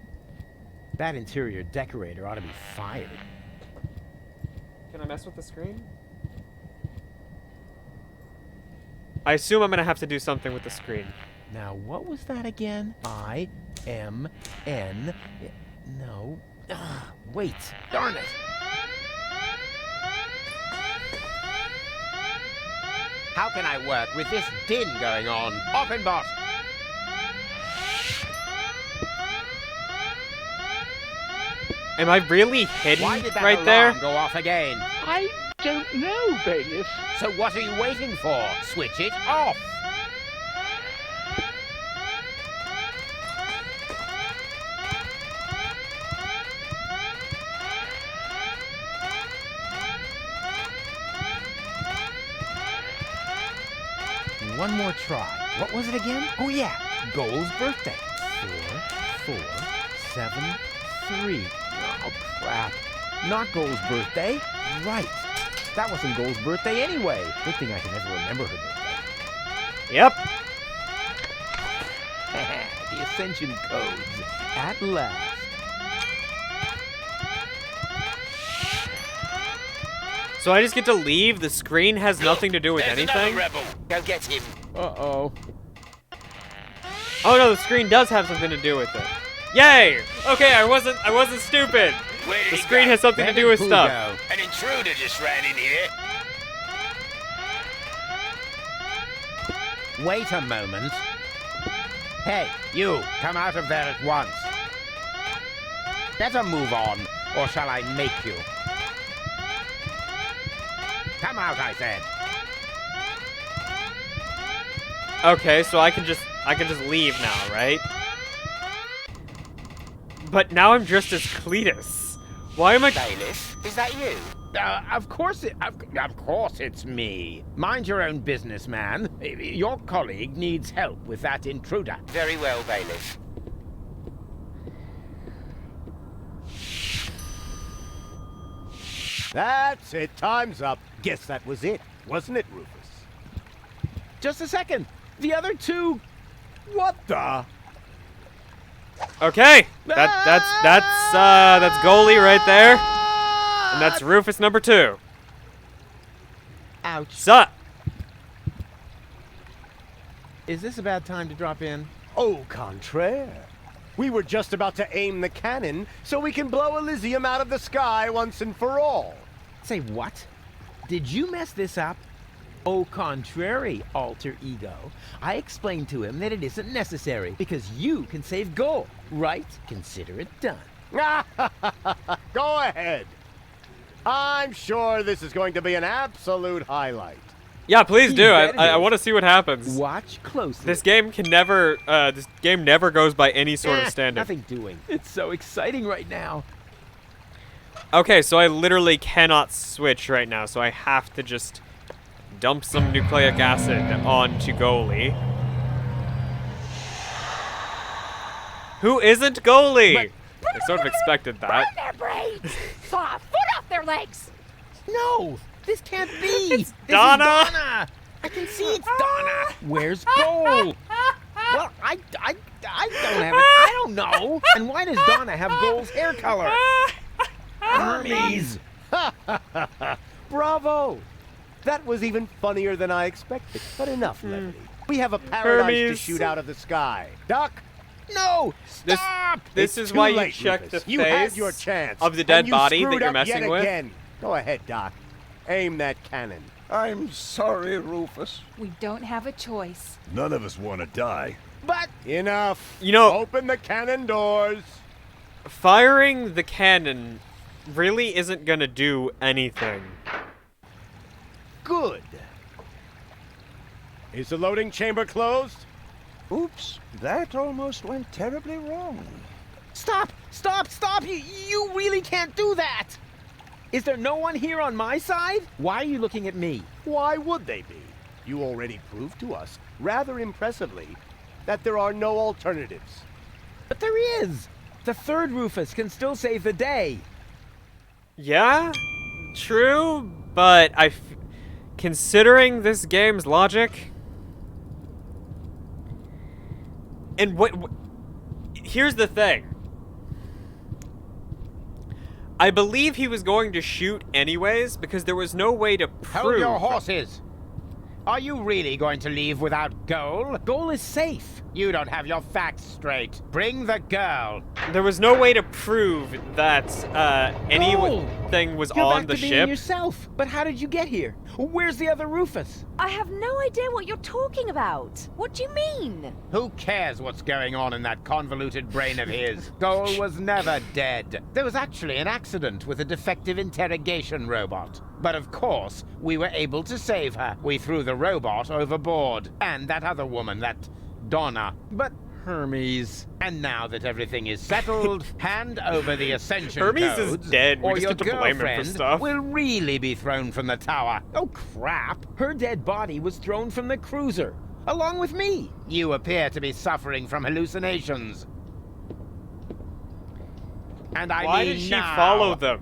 Speaker 2: That interior decorator ought to be fired.
Speaker 1: Can I mess with the screen? I assume I'm gonna have to do something with the screen.
Speaker 2: Now, what was that again? I-M-N... No. Wait. Darn it.
Speaker 4: How can I work with this din going on? Offenbot!
Speaker 1: Am I really hidden
Speaker 4: Why did that
Speaker 1: right
Speaker 4: alarm
Speaker 1: there?
Speaker 4: go off again?
Speaker 8: I don't know, bailiff.
Speaker 4: So what are you waiting for? Switch it off!
Speaker 2: One more try. What was it again? Oh, yeah. Goal's birthday. 4, 4, 7, 3. Oh, crap. Not Goal's birthday. Right. That wasn't Goal's birthday anyway. Good thing I can never remember her birthday.
Speaker 1: Yep.
Speaker 2: The Ascension codes. At last.
Speaker 1: So I just get to leave? The screen has nothing to do with
Speaker 7: There's
Speaker 1: anything?
Speaker 7: another rebel. Go get him.
Speaker 2: Uh-oh.
Speaker 1: Oh no, the screen does have something to do with it. Yay! Okay, I wasn't stupid.
Speaker 7: Where did
Speaker 1: The
Speaker 7: he
Speaker 1: screen
Speaker 7: go?
Speaker 1: has something to do with stuff.
Speaker 7: An intruder just ran in here.
Speaker 4: Wait a moment. Hey, you, come out of there at once. Better move on, or shall I make you? Come out, I said.
Speaker 1: Okay, so I can just leave now, right? But now I'm dressed as Cletus. Why am I?
Speaker 7: Bailiff, is that you?
Speaker 4: Of course it's me. Mind your own business, man. Your colleague needs help with that intruder.
Speaker 7: Very well, bailiff.
Speaker 9: That's it. Time's up. Guess that was it, wasn't it, Rufus?
Speaker 2: Just a second. The other two...
Speaker 9: What the?
Speaker 1: Okay, that's goalie right there, and that's Rufus number 2.
Speaker 2: Ouch.
Speaker 1: Sup?
Speaker 2: Is this a bad time to drop in?
Speaker 9: Au contraire. We were just about to aim the cannon so we can blow Elysium out of the sky once and for all.
Speaker 2: Say what? Did you mess this up? Au contrary, alter ego. I explained to him that it isn't necessary because you can save gold, right? Consider it done.
Speaker 9: Go ahead. I'm sure this is going to be an absolute highlight.
Speaker 1: Yeah, please do.
Speaker 2: bet it
Speaker 1: I
Speaker 2: is.
Speaker 1: want to see what happens.
Speaker 2: Watch closely.
Speaker 1: This game can never. This game never goes by any sort of standard.
Speaker 2: Nothing doing. It's so exciting right now.
Speaker 1: Okay, so I literally cannot switch right now, so I have to just dump some nucleic acid onto goalie. Who isn't goalie? I sort of expected that.
Speaker 5: Burn their brains! Saw a foot off their legs!
Speaker 2: No, this can't be.
Speaker 1: It's
Speaker 2: This
Speaker 1: Donna.
Speaker 2: Is Donna. I can see it's Donna. Where's Goal? Well, I don't have it. I don't know. And why does Donna have Goal's hair color? Hermes.
Speaker 9: Bravo! That was even funnier than I expected. But enough, Levity. We have a paradise to
Speaker 1: Hermes.
Speaker 9: shoot out of the sky. Doc,
Speaker 2: No,
Speaker 1: This-
Speaker 2: stop.
Speaker 1: This
Speaker 9: it's
Speaker 1: is
Speaker 9: too
Speaker 1: why you
Speaker 9: late,
Speaker 1: check
Speaker 9: Rufus.
Speaker 1: the
Speaker 9: You had
Speaker 1: face
Speaker 9: your chance,
Speaker 1: of the dead
Speaker 9: and you
Speaker 1: body that
Speaker 9: screwed
Speaker 1: you're
Speaker 9: up
Speaker 1: messing
Speaker 9: yet
Speaker 1: with.
Speaker 9: Again. Go ahead, Doc. Aim that cannon.
Speaker 11: I'm sorry, Rufus.
Speaker 5: We don't have a choice.
Speaker 11: None of us want to die.
Speaker 2: But
Speaker 9: Enough.
Speaker 1: You know-
Speaker 9: Open the cannon doors.
Speaker 1: Firing the cannon really isn't gonna do anything.
Speaker 9: Good. Is the loading chamber closed?
Speaker 11: Oops, that almost went terribly wrong.
Speaker 2: stop, stop, stop. You really can't do that. Is there no one here on my side? Why are you looking at me?
Speaker 9: Why would they be? You already proved to us, rather impressively, that there are no alternatives.
Speaker 2: But there is. The third Rufus can still save the day.
Speaker 1: Yeah, true, but considering this game's logic, and here's the thing. I believe he was going to shoot anyways because there was no way to prove.
Speaker 4: Hold your horses. Are you really going to leave without Goal?
Speaker 2: Goal is safe.
Speaker 4: You don't have your facts straight. Bring the girl.
Speaker 1: There was no way to prove that
Speaker 2: Goal!
Speaker 1: anything was
Speaker 2: You're
Speaker 1: on
Speaker 2: back
Speaker 1: the
Speaker 2: to being
Speaker 1: ship.
Speaker 2: yourself. But how did you get here? Where's the other Rufus?
Speaker 5: I have no idea what you're talking about. What do you mean?
Speaker 4: Who cares what's going on in that convoluted brain of his? Goal was never dead. There was actually an accident with a defective interrogation robot. But of course, we were able to save her. We threw the robot overboard. And that other woman, that Donna. But
Speaker 2: Hermes.
Speaker 4: And now that everything is settled, hand over the ascension
Speaker 1: Hermes is
Speaker 4: codes,
Speaker 1: dead. We
Speaker 4: or
Speaker 1: just
Speaker 4: your
Speaker 1: get to blame him for
Speaker 4: girlfriend
Speaker 1: stuff.
Speaker 4: will really be thrown from the tower.
Speaker 2: Oh, crap. Her dead body was thrown from the cruiser, along with me.
Speaker 4: You appear to be suffering from hallucinations. And I
Speaker 1: Why
Speaker 4: mean
Speaker 1: did she
Speaker 4: now.
Speaker 1: follow them?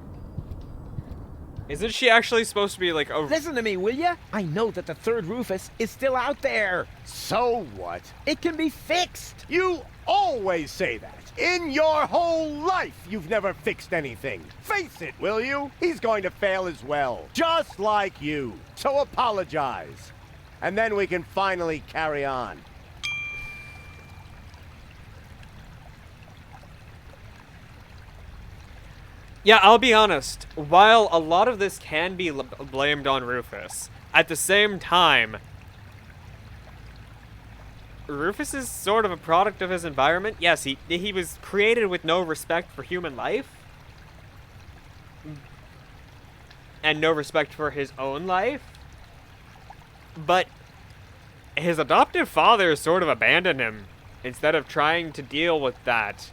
Speaker 1: Isn't she actually supposed to be like a...
Speaker 2: Listen to me, will ya? I know that the third Rufus is still out there.
Speaker 9: So what?
Speaker 2: It can be fixed.
Speaker 9: You always say that. In your whole life, you've never fixed anything. Face it, will you? He's going to fail as well. Just like you. So apologize. And then we can finally carry on.
Speaker 1: Yeah, I'll be honest. While a lot of this can be blamed on Rufus, at the same time, Rufus is sort of a product of his environment. Yes, he was created with no respect for human life. And no respect for his own life. But his adoptive father sort of abandoned him instead of trying to deal with that.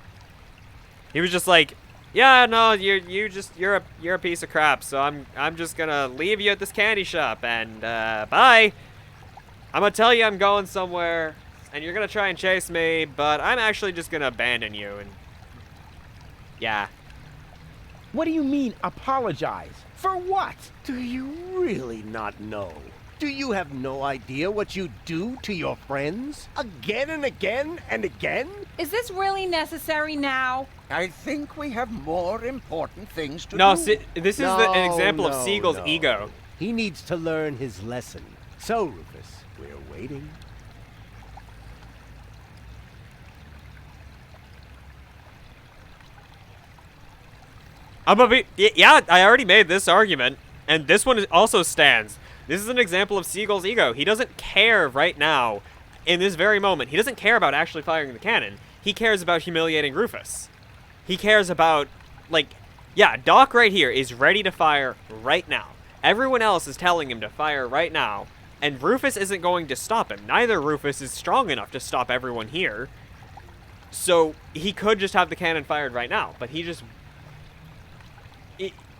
Speaker 1: He was just like, yeah, no, you're a piece of crap, so I'm just gonna leave you at this candy shop and bye. I'm gonna tell you I'm going somewhere and you're gonna try and chase me, but I'm actually just gonna abandon you and yeah.
Speaker 2: What do you mean, apologize? For what?
Speaker 9: Do you really not know? Do you have no idea what you do to your friends? Again and again and again?
Speaker 12: Is this really necessary now?
Speaker 11: I think we have more important things to
Speaker 1: No,
Speaker 11: do.
Speaker 1: this is an example of Siegel's ego.
Speaker 9: He needs to learn his lesson. So, Rufus, we're waiting.
Speaker 1: Yeah, I already made this argument, and this one also stands. This is an example of Siegel's ego. He doesn't care right now, in this very moment. He doesn't care about actually firing the cannon. He cares about humiliating Rufus. He cares about, like, yeah, Doc right here is ready to fire right now. Everyone else is telling him to fire right now, And Rufus isn't going to stop him. Neither Rufus is strong enough to stop everyone here. So he could just have the cannon fired right now, but he just...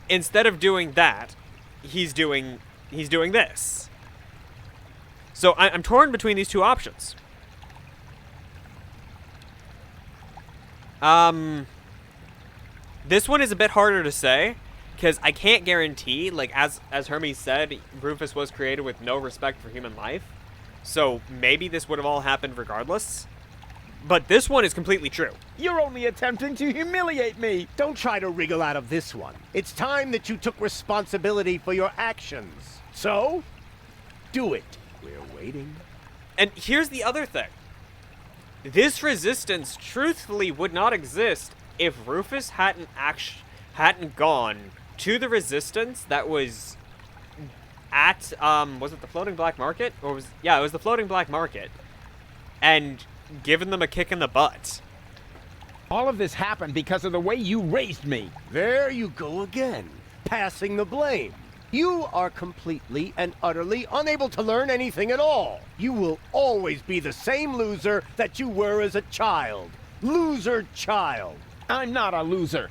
Speaker 1: instead of doing that, he's doing this. So I'm torn between these two options. This one is a bit harder to say, because I can't guarantee, like, as Hermes said, Rufus was created with no respect for human life. So maybe this would have all happened regardless. But this one is completely true.
Speaker 2: You're only attempting to humiliate me.
Speaker 9: Don't try to wriggle out of this one. It's time that you took responsibility for your actions. So, do it. We're waiting.
Speaker 1: And here's the other thing. This resistance truthfully would not exist if Rufus hadn't gone to the resistance that was at, was it the Floating Black Market? Or it was the Floating Black Market. And given them a kick in the butt.
Speaker 2: All of this happened because of the way you raised me.
Speaker 9: There you go again, passing the blame. You are completely and utterly unable to learn anything at all. You will always be the same loser that you were as a child. Loser child.
Speaker 2: I'm not a loser.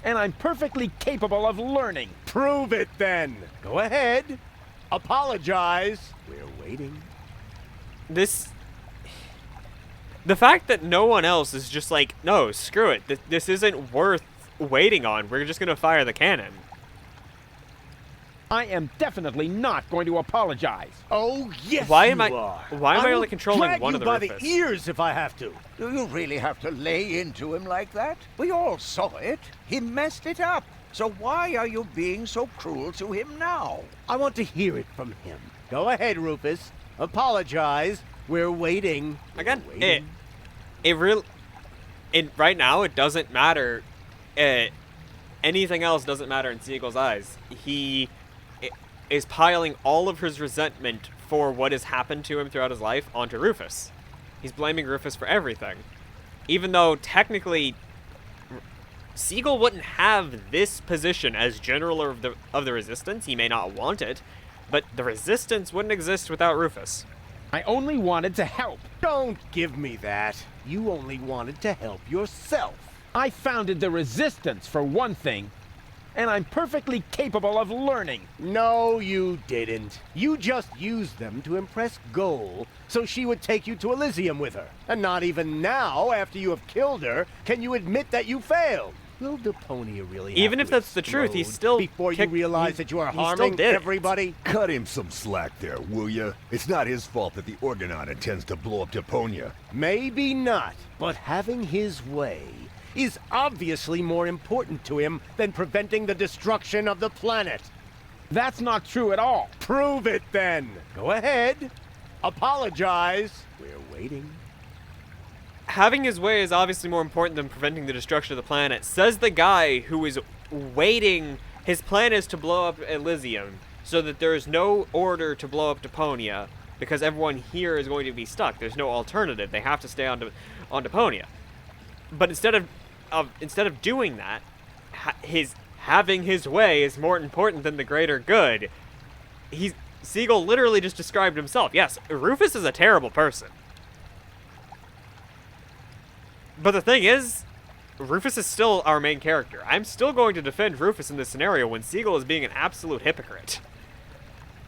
Speaker 2: And I'm perfectly capable of learning.
Speaker 9: Prove it then. Go ahead. Apologize. We're waiting.
Speaker 1: The fact that no one else is just like, no, screw it. This isn't worth waiting on. We're just going to fire the cannon.
Speaker 2: I am definitely not going to apologize.
Speaker 9: Oh, yes,
Speaker 1: Why
Speaker 9: you
Speaker 1: am I only controlling one of the
Speaker 9: Rufus?
Speaker 1: Rufus?
Speaker 9: By the ears if I have to.
Speaker 11: Do you really have to lay into him like that? We all saw it. He messed it up. So why are you being so cruel to him now?
Speaker 9: I want to hear it from him. Go ahead, Rufus. Apologize. We're waiting.
Speaker 1: Again, right now it doesn't matter. Anything else doesn't matter in Siegel's eyes. He is piling all of his resentment for what has happened to him throughout his life onto Rufus. He's blaming Rufus for everything. Even though technically Siegel wouldn't have this position as general of the Resistance. He may not want it, but the Resistance wouldn't exist without Rufus.
Speaker 2: I only wanted to help.
Speaker 9: Don't give me that. You only wanted to help yourself.
Speaker 2: I founded the Resistance, for one thing, and I'm perfectly capable of learning.
Speaker 9: No, you didn't. You just used them to impress Goal so she would take you to Elysium with her. And not even now, after you have killed her, can you admit that you failed. Will Deponia really
Speaker 1: Even if that's the truth, he's still...
Speaker 9: Before you realize that you are harming everybody?
Speaker 13: Cut him some slack there, will ya? It's not his fault that the Orgonon intends to blow up Deponia.
Speaker 9: Maybe not, but having his way is obviously more important to him than preventing the destruction of the planet.
Speaker 2: That's not true at all.
Speaker 9: Prove it then. Go ahead. Apologize. We're waiting.
Speaker 1: Having his way is obviously more important than preventing the destruction of the planet, says the guy who is waiting. His plan is to blow up Elysium so that there is no order to blow up Deponia because everyone here is going to be stuck. There's no alternative. They have to stay on Deponia. But instead of doing that, having his way is more important than the greater good. Siegel literally just described himself. Yes, Rufus is a terrible person. But the thing is, Rufus is still our main character. I'm still going to defend Rufus in this scenario when Siegel is being an absolute hypocrite.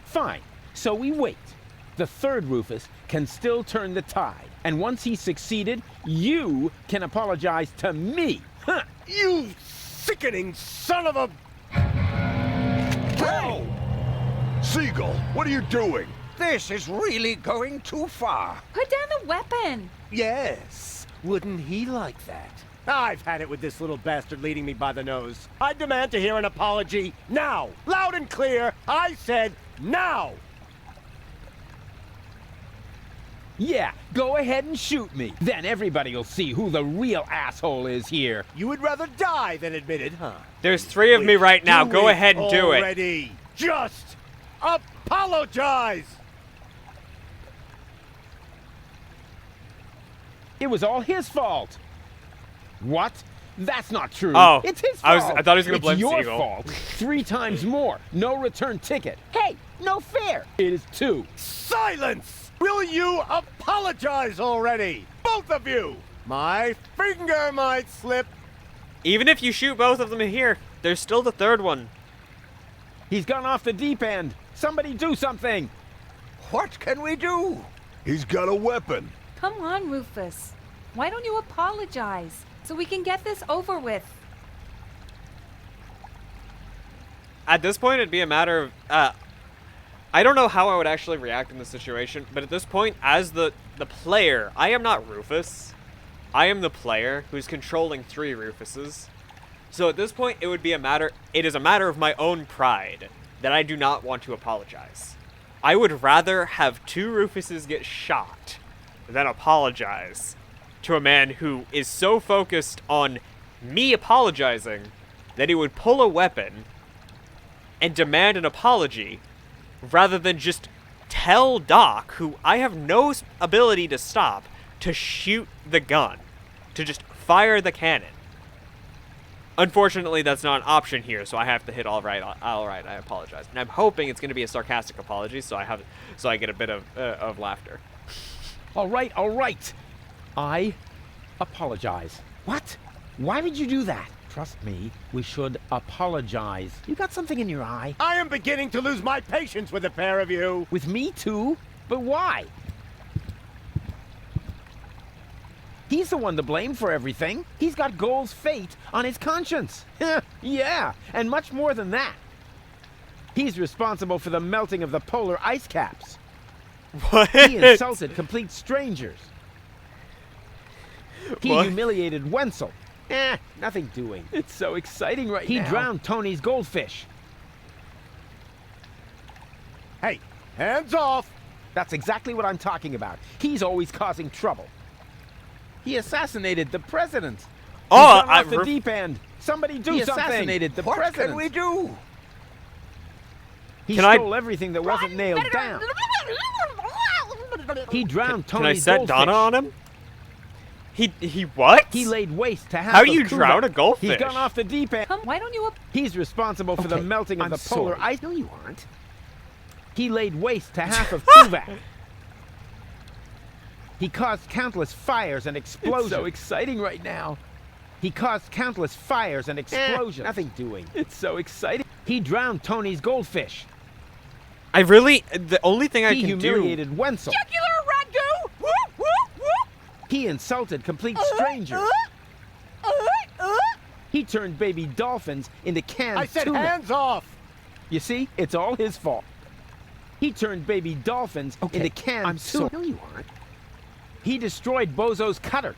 Speaker 2: Fine. So we wait. The third Rufus can still turn the tide. And once he's succeeded, you can apologize to me. Huh.
Speaker 9: You sickening son of a...
Speaker 13: Whoa! Siegel, what are you doing?
Speaker 11: This is really going too far.
Speaker 12: Put down the weapon.
Speaker 9: Yes. Wouldn't he like that? I've had it with this little bastard leading me by the nose. I demand to hear an apology now. Loud and clear. I said now.
Speaker 2: Yeah, go ahead and shoot me. Then everybody will see who the real asshole is here.
Speaker 9: You would rather die than admit it, huh?
Speaker 1: There's 3 of me right now. Go ahead and do it.
Speaker 9: Already. Just apologize.
Speaker 2: It was all his fault. What? That's not true.
Speaker 1: Oh,
Speaker 2: it's his fault.
Speaker 1: I thought he was going to blame
Speaker 2: It's your
Speaker 1: Siegel.
Speaker 2: fault. 3 times more. No return ticket. Hey, No fair. It is 2.
Speaker 9: Silence! Will you apologize already? Both of you! My finger might slip.
Speaker 1: Even if you shoot both of them here, there's still the third one.
Speaker 2: He's gone off the deep end. Somebody do something.
Speaker 11: What can we do?
Speaker 13: He's got a weapon.
Speaker 12: Come on, Rufus. Why don't you apologize so we can get this over with?
Speaker 1: At this point, it'd be a matter of... I don't know how I would actually react in this situation, but at this point, as the player, I am not Rufus. I am the player who's controlling 3 Rufuses. So at this point, it is a matter of my own pride that I do not want to apologize. I would rather have 2 Rufuses get shot than apologize to a man who is so focused on me apologizing that he would pull a weapon and demand an apology rather than just tell Doc, who I have no ability to stop, to shoot the gun, to just fire the cannon. Unfortunately, that's not an option here, so I have to hit all right, I apologize. And I'm hoping it's going to be a sarcastic apology, so I get a bit of laughter.
Speaker 2: All right. I apologize. What? Why did you do that? Trust me, we should apologize. You got something in your eye?
Speaker 9: I am beginning to lose my patience with the pair of you.
Speaker 2: With me too? But why? He's the one to blame for everything. He's got Goal's fate on his conscience. Yeah, and much more than that. He's responsible for the melting of the polar ice caps.
Speaker 1: What?
Speaker 2: He insulted complete strangers. He
Speaker 1: What?
Speaker 2: humiliated Wenzel. Nothing doing. It's so exciting right now. He drowned Tony's goldfish.
Speaker 9: Hey, hands off!
Speaker 2: That's exactly what I'm talking about. He's always causing trouble. He assassinated the president.
Speaker 1: Oh,
Speaker 2: He's gone off the deep end. Somebody do something. He assassinated the president.
Speaker 11: What can we do?
Speaker 2: He stole everything that wasn't nailed down. He drowned Tony's
Speaker 1: Can I set Donna on him? He what?
Speaker 2: He laid waste to half
Speaker 1: How do
Speaker 2: of
Speaker 1: you
Speaker 2: Cuba.
Speaker 1: drown a goldfish?
Speaker 2: He's gone off the deep end.
Speaker 12: Why don't you...
Speaker 2: He's responsible for the melting of the polar ice. No, you aren't. He laid waste to half of Kuvac. He caused countless fires and explosions. It's so exciting right now. He caused countless fires and explosions. Nothing doing. It's so exciting. He drowned Tony's goldfish.
Speaker 1: The only thing I can do...
Speaker 2: He humiliated Wenzel.
Speaker 12: Jugular ragu! Whoop, whoop, whoop!
Speaker 2: He insulted complete strangers. He turned baby dolphins into canned
Speaker 9: I said
Speaker 2: tuna.
Speaker 9: hands off!
Speaker 2: You see, it's all his fault. He turned baby dolphins into canned tuna. No, you aren't. He destroyed Bozo's cutter.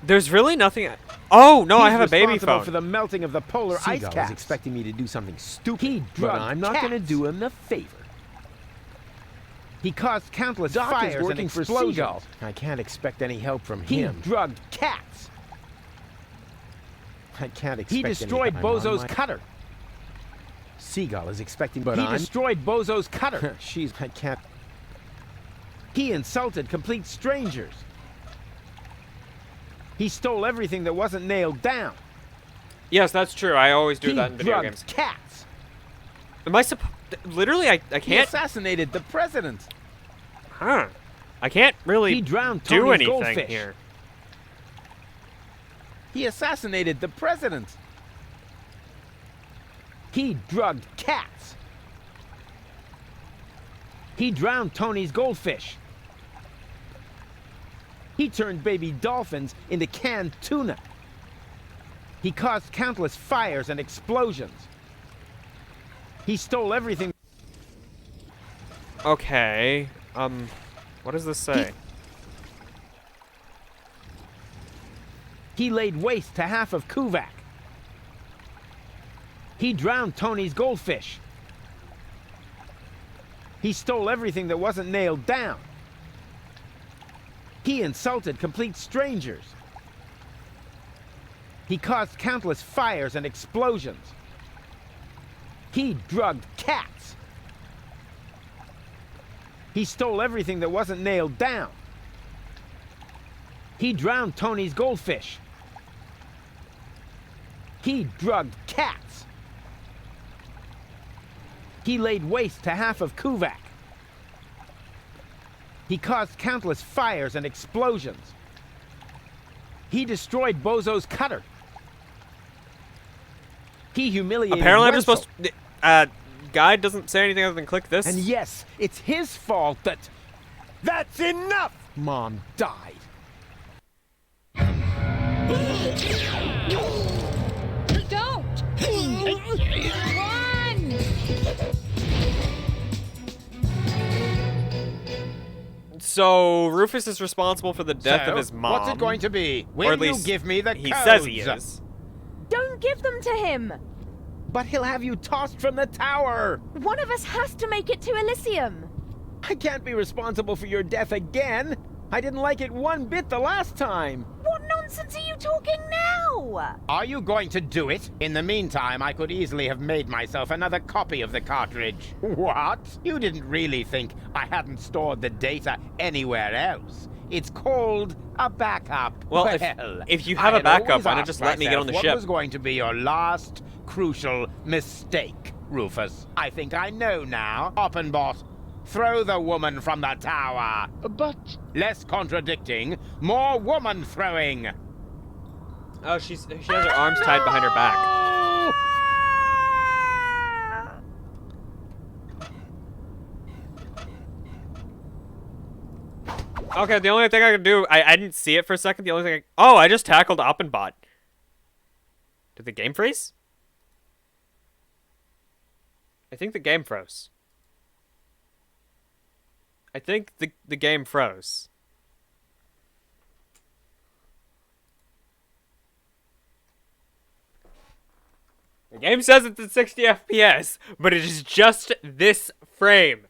Speaker 1: There's really nothing... Oh, no, I have a baby
Speaker 2: He's responsible
Speaker 1: phone.
Speaker 2: for the melting of the polar ice caps.
Speaker 14: was expecting me to do something stupid,
Speaker 2: He
Speaker 14: but
Speaker 2: drugged
Speaker 14: I'm not going to
Speaker 2: cats.
Speaker 14: do him the favor.
Speaker 2: He caused countless
Speaker 14: Doc
Speaker 2: fires
Speaker 14: is working
Speaker 2: and
Speaker 14: for
Speaker 2: explosions.
Speaker 14: Seagull. I can't expect any help from
Speaker 2: He
Speaker 14: him.
Speaker 2: drugged cats.
Speaker 14: I can't expect
Speaker 2: He destroyed
Speaker 14: any help. I'm on
Speaker 2: Bozo's
Speaker 14: my-
Speaker 2: cutter.
Speaker 14: Seagull is expecting, but
Speaker 2: He
Speaker 14: I'm...
Speaker 2: destroyed Bozo's cutter.
Speaker 14: I can't...
Speaker 2: He insulted complete strangers. He stole everything that wasn't nailed down.
Speaker 1: Yes, that's true. I always do
Speaker 2: He
Speaker 1: that in video
Speaker 2: drugged
Speaker 1: games.
Speaker 2: cats.
Speaker 1: Am I supposed... Literally, I
Speaker 2: He
Speaker 1: can't...
Speaker 2: assassinated the president.
Speaker 1: Huh. I can't really
Speaker 2: He drowned
Speaker 1: do
Speaker 2: Tony's
Speaker 1: anything
Speaker 2: goldfish.
Speaker 1: here.
Speaker 2: He assassinated the president. He drugged cats. He drowned Tony's goldfish. He turned baby dolphins into canned tuna. He caused countless fires and explosions. He stole everything.
Speaker 1: Okay. What does this say?
Speaker 2: He laid waste to half of Kuvac. He drowned Tony's goldfish. He stole everything that wasn't nailed down. He insulted complete strangers. He caused countless fires and explosions. He drugged cats. He stole everything that wasn't nailed down. He drowned Tony's goldfish. He drugged cats. He laid waste to half of Kuvak. He caused countless fires and explosions. He destroyed Bozo's cutter. He humiliated
Speaker 1: Apparently I'm just
Speaker 2: Wenzel.
Speaker 1: supposed to... Guide doesn't say anything other than click this.
Speaker 2: And yes, it's his fault that
Speaker 9: That's enough!
Speaker 2: Mom died.
Speaker 12: Don't! Run!
Speaker 1: So Rufus is responsible for the death of his mom.
Speaker 2: What's it going to be?
Speaker 1: Or
Speaker 2: Will
Speaker 1: at least
Speaker 2: you give me the
Speaker 1: he
Speaker 2: codes?
Speaker 1: says he is.
Speaker 5: Don't give them to him!
Speaker 2: But he'll have you tossed from the tower.
Speaker 5: One of us has to make it to Elysium.
Speaker 2: I can't be responsible for your death again. I didn't like it one bit the last time.
Speaker 5: What nonsense are you talking now?
Speaker 2: Are you going to do it? In the meantime, I could easily have made myself another copy of the cartridge. What? You didn't really think I hadn't stored the data anywhere else? It's called a backup.
Speaker 1: Well, if you have a backup, why not just let me get on the ship?
Speaker 2: What was going to be your last crucial mistake, Rufus? I think I know now. Oppenbot, throw the woman from the tower.
Speaker 8: But...
Speaker 2: Less contradicting, more woman throwing.
Speaker 1: Oh, she has her arms tied behind her back. Okay, the only thing I can do, I didn't see it for a second. The only thing I just tackled Oppenbot. Did the game freeze? I think the game froze. I think the game froze. The game says it's at 60 FPS, but it is just this frame.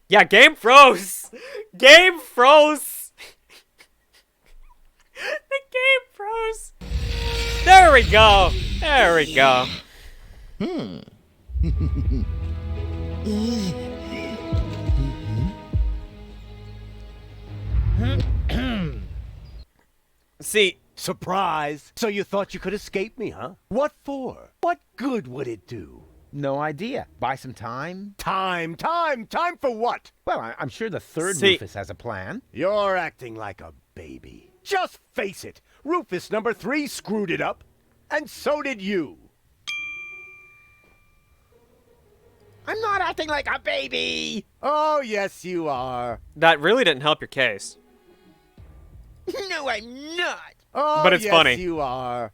Speaker 1: Yeah, game froze! Game froze! The game froze! There we go! There we go. See...
Speaker 9: Surprise! So you thought you could escape me, huh? What for? What good would it do?
Speaker 2: No idea. Buy some time?
Speaker 9: Time for what?
Speaker 2: Well, I'm sure the third
Speaker 1: See-
Speaker 2: Rufus has a plan.
Speaker 9: You're acting like a baby. Just face it. Rufus number 3 screwed it up. And so did you.
Speaker 2: I'm not acting like a baby!
Speaker 9: Oh, yes, you are.
Speaker 1: That really didn't help your case.
Speaker 2: No, I'm not!
Speaker 9: Oh,
Speaker 1: But it's
Speaker 9: yes,
Speaker 1: funny.
Speaker 9: you are.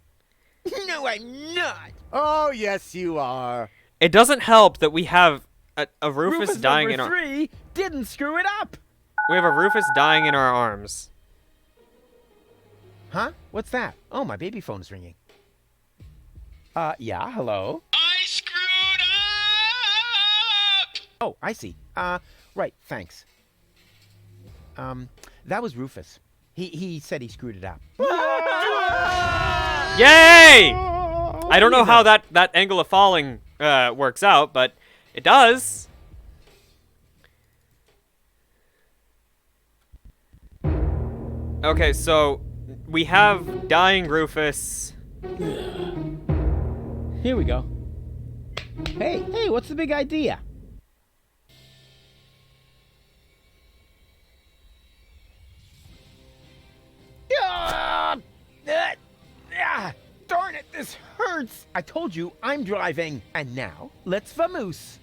Speaker 2: No, I'm not!
Speaker 9: Oh, yes, you are.
Speaker 1: It doesn't help that we have a Rufus dying in
Speaker 2: number
Speaker 1: our...
Speaker 2: 3 didn't screw it up!
Speaker 1: We have a Rufus dying in our arms.
Speaker 2: Huh? What's that? Oh, my baby phone's ringing. Yeah, hello?
Speaker 15: I screwed up!
Speaker 2: Oh, I see. Right, thanks. That was Rufus. He said he screwed it up.
Speaker 1: Yay! I don't know how that angle of falling works out, but it does. Okay, so we have dying Rufus.
Speaker 2: Here we go. Hey, what's the big idea? Darn it, this hurts! I told you, I'm driving. And now, let's vamoose.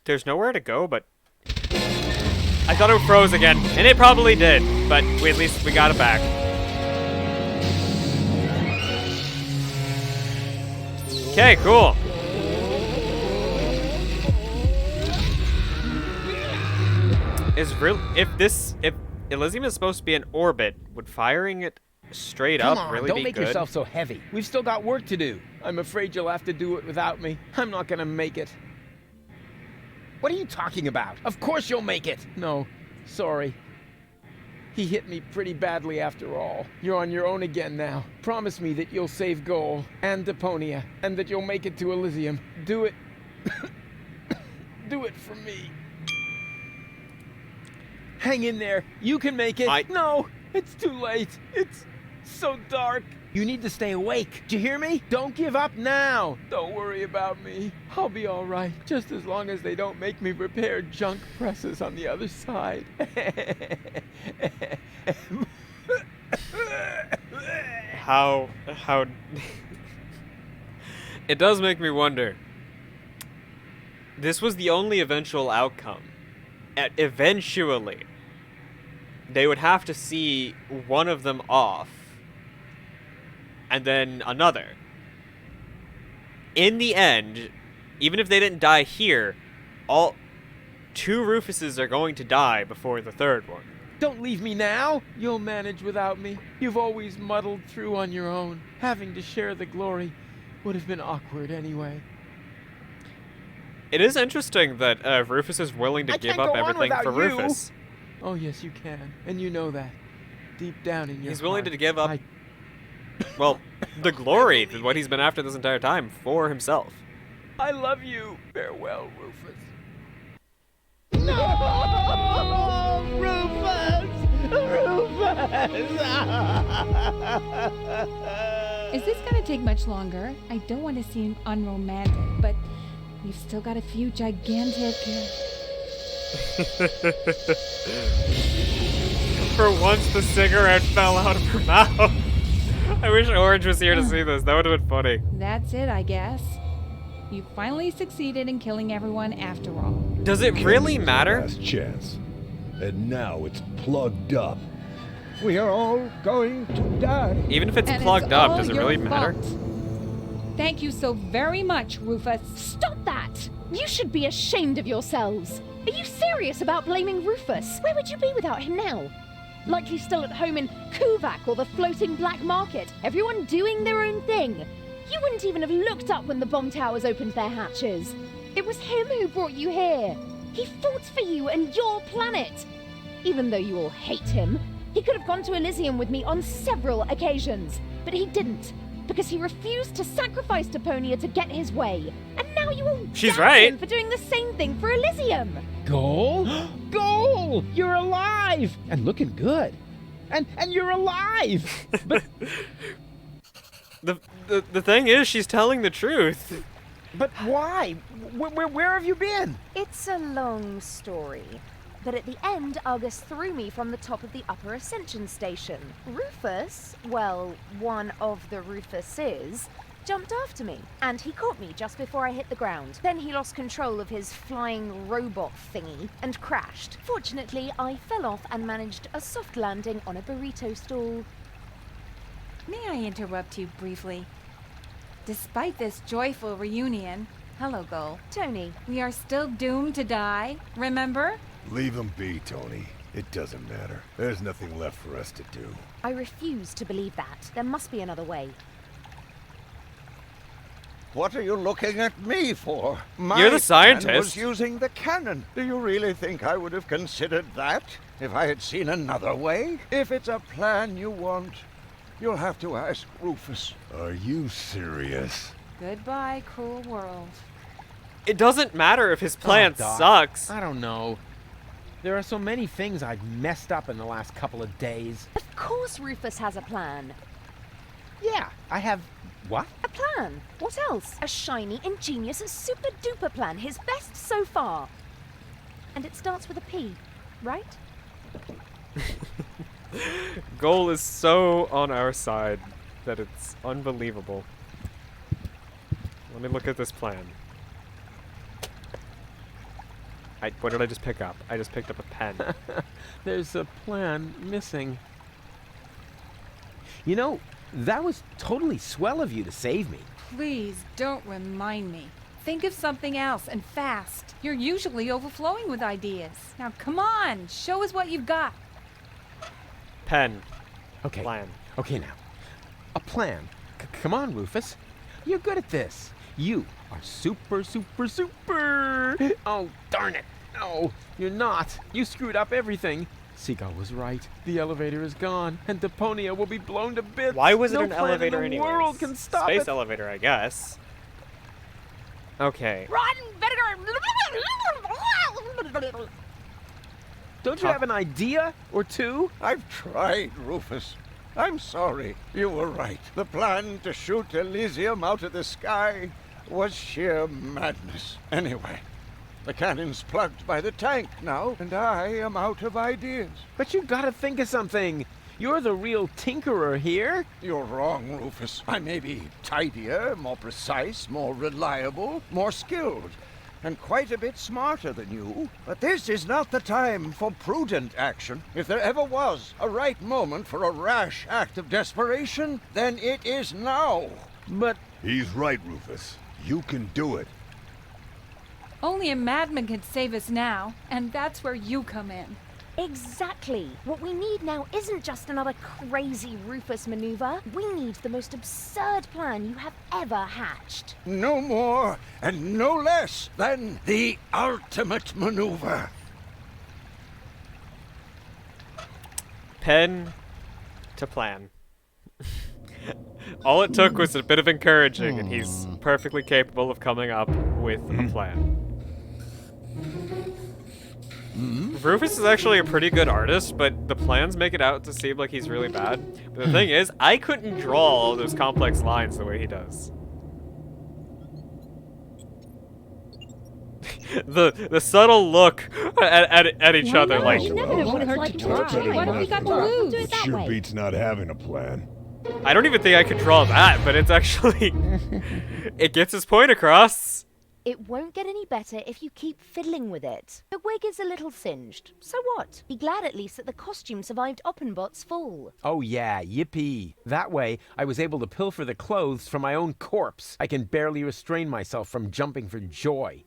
Speaker 1: There's nowhere to go, but... I thought it froze again, and it probably did, but at least we got it back. Okay, cool. If Elysium is supposed to be in orbit, would firing it straight
Speaker 2: Come
Speaker 1: up
Speaker 2: on,
Speaker 1: really
Speaker 2: don't
Speaker 1: be
Speaker 2: make
Speaker 1: good?
Speaker 2: yourself so heavy. We've still got work to do. I'm afraid you'll have to do it without me. I'm not gonna make it. What are you talking about? Of course you'll make it. No, sorry. He hit me pretty badly after all. You're on your own again now. Promise me that you'll save Goal and Deponia, and that you'll make it to Elysium. Do it. do it for me. Hang in there. You can make it. No, it's too late. It's so dark. You need to stay awake. Do you hear me? Don't give up now. Don't worry about me. I'll be all right, just as long as they don't make me repair junk presses on the other side.
Speaker 1: How it does make me wonder. This was the only eventual outcome. Eventually, they would have to see one of them off, and then another. In the end, even if they didn't die here, all 2 Rufuses are going to die before the 3rd one.
Speaker 2: Don't leave me now. You'll manage without me. You've always muddled through on your own. Having to share the glory would have been awkward anyway.
Speaker 1: It is interesting that Rufus is willing to give up everything for Rufus.
Speaker 2: Oh, yes, you can. And you know that. Deep down in your
Speaker 1: He's willing
Speaker 2: heart,
Speaker 1: to give up, well, the glory, what he's been after this entire time, for himself.
Speaker 2: I love you. Farewell, Rufus.
Speaker 11: No! Rufus!
Speaker 12: Is this gonna take much longer? I don't want to seem unromantic, but you've still got a few gigantic...
Speaker 1: For once, the cigarette fell out of her mouth. I wish Orange was here to see this. That would have been funny.
Speaker 12: That's it, I guess. You finally succeeded in killing everyone after all.
Speaker 1: Does it really matter?
Speaker 13: Last chance. And now it's plugged up.
Speaker 11: We are all going to die.
Speaker 1: Even if it's
Speaker 12: And
Speaker 1: plugged
Speaker 12: it's
Speaker 1: up,
Speaker 12: all
Speaker 1: does it
Speaker 12: your
Speaker 1: really matter?
Speaker 12: fault. Thank you so very much, Rufus.
Speaker 5: Stop that! You should be ashamed of yourselves. Are you serious about blaming Rufus? Where would you be without him now? Likely still at home in Kuvak or the floating black market, everyone doing their own thing. You wouldn't even have looked up when the bomb towers opened their hatches. It was him who brought you here. He fought for you and your planet. Even though you all hate him, he could have gone to Elysium with me on several occasions, but he didn't, because he refused to sacrifice Deponia to get his way. And now you all
Speaker 1: She's
Speaker 5: damn
Speaker 1: right.
Speaker 5: him for doing the same thing for Elysium.
Speaker 2: Goal? Goal! You're alive! And looking good. And you're alive! But
Speaker 1: The thing is, she's telling the truth.
Speaker 2: But where have you been?
Speaker 5: It's a long story. But at the end, Argus threw me from the top of the upper ascension station. Rufus, well, one of the Rufuses, jumped after me, and he caught me just before I hit the ground. Then he lost control of his flying robot thingy and crashed. Fortunately, I fell off and managed a soft landing on a burrito stall.
Speaker 12: May I interrupt you briefly? Despite this joyful reunion, hello, Gull.
Speaker 5: Tony.
Speaker 12: We are still doomed to die, remember?
Speaker 13: Leave him be, Tony. It doesn't matter. There's nothing left for us to do.
Speaker 5: I refuse to believe that. There must be another way.
Speaker 11: What are you looking at me for?
Speaker 1: You're the scientist.
Speaker 11: Man was using the cannon. Do you really think I would have considered that if I had seen another way? If it's a plan you want, you'll have to ask Rufus.
Speaker 13: Are you serious?
Speaker 12: Goodbye, cruel world.
Speaker 1: It doesn't matter if his plan
Speaker 2: Doc,
Speaker 1: sucks.
Speaker 2: I don't know. There are so many things I've messed up in the last couple of days.
Speaker 5: Of course Rufus has a plan.
Speaker 2: Yeah, I have... What?
Speaker 5: A plan. What else? A shiny, ingenious, super-duper plan. His best so far. And it starts with a P, right?
Speaker 1: Goal is so on our side that it's unbelievable. Let me look at this plan. What did I just pick up? I just picked up a pen.
Speaker 2: There's a plan missing. You know, that was totally swell of you to save me.
Speaker 12: Please don't remind me. Think of something else, and fast. You're usually overflowing with ideas. Now come on, show us what you've got.
Speaker 1: Pen.
Speaker 2: Okay.
Speaker 1: Plan.
Speaker 2: Okay, now. A plan. Come on, Rufus. You're good at this. You are super, super, super. Oh, darn it. No, you're not. You screwed up everything. Seagull was right. The elevator is gone, and Deponia will be blown to bits.
Speaker 1: Why was it
Speaker 2: no
Speaker 1: an
Speaker 2: plan
Speaker 1: elevator
Speaker 2: in the
Speaker 1: anyways?
Speaker 2: world can stop
Speaker 1: Space
Speaker 2: it.
Speaker 1: elevator, I guess. Okay.
Speaker 5: Run! Better
Speaker 2: Don't you have an idea or two?
Speaker 11: I've tried, Rufus. I'm sorry. You were right. The plan to shoot Elysium out of the sky was sheer madness. Anyway, the cannon's plugged by the tank now, and I am out of ideas.
Speaker 2: But you gotta think of something. You're the real tinkerer here.
Speaker 11: You're wrong, Rufus. I may be tidier, more precise, more reliable, more skilled, and quite a bit smarter than you. But this is not the time for prudent action. If there ever was a right moment for a rash act of desperation, then it is now.
Speaker 2: But...
Speaker 13: He's right, Rufus. You can do it.
Speaker 12: Only a madman can save us now, and that's where you come in.
Speaker 5: Exactly. What we need now isn't just another crazy Rufus maneuver. We need the most absurd plan you have ever hatched.
Speaker 11: No more and no less than the ultimate maneuver.
Speaker 1: Pen to plan. All it took was a bit of encouraging, and he's perfectly capable of coming up with a plan. Rufus is actually a pretty good artist, but the plans make it out to seem like he's really bad. But the thing is, I couldn't draw all those complex lines the way he does. the subtle look at each other, like.
Speaker 12: You never know what it's like to try. What have we got to lose?
Speaker 13: Sure beats not having a plan.
Speaker 1: I don't even think I could draw that, but it's actually it gets his point across.
Speaker 5: It won't get any better if you keep fiddling with it. The wig is a little singed. So what? Be glad at least that the costume survived Oppenbot's fall.
Speaker 2: Oh yeah, yippee. That way, I was able to pilfer the clothes from my own corpse. I can barely restrain myself from jumping for joy.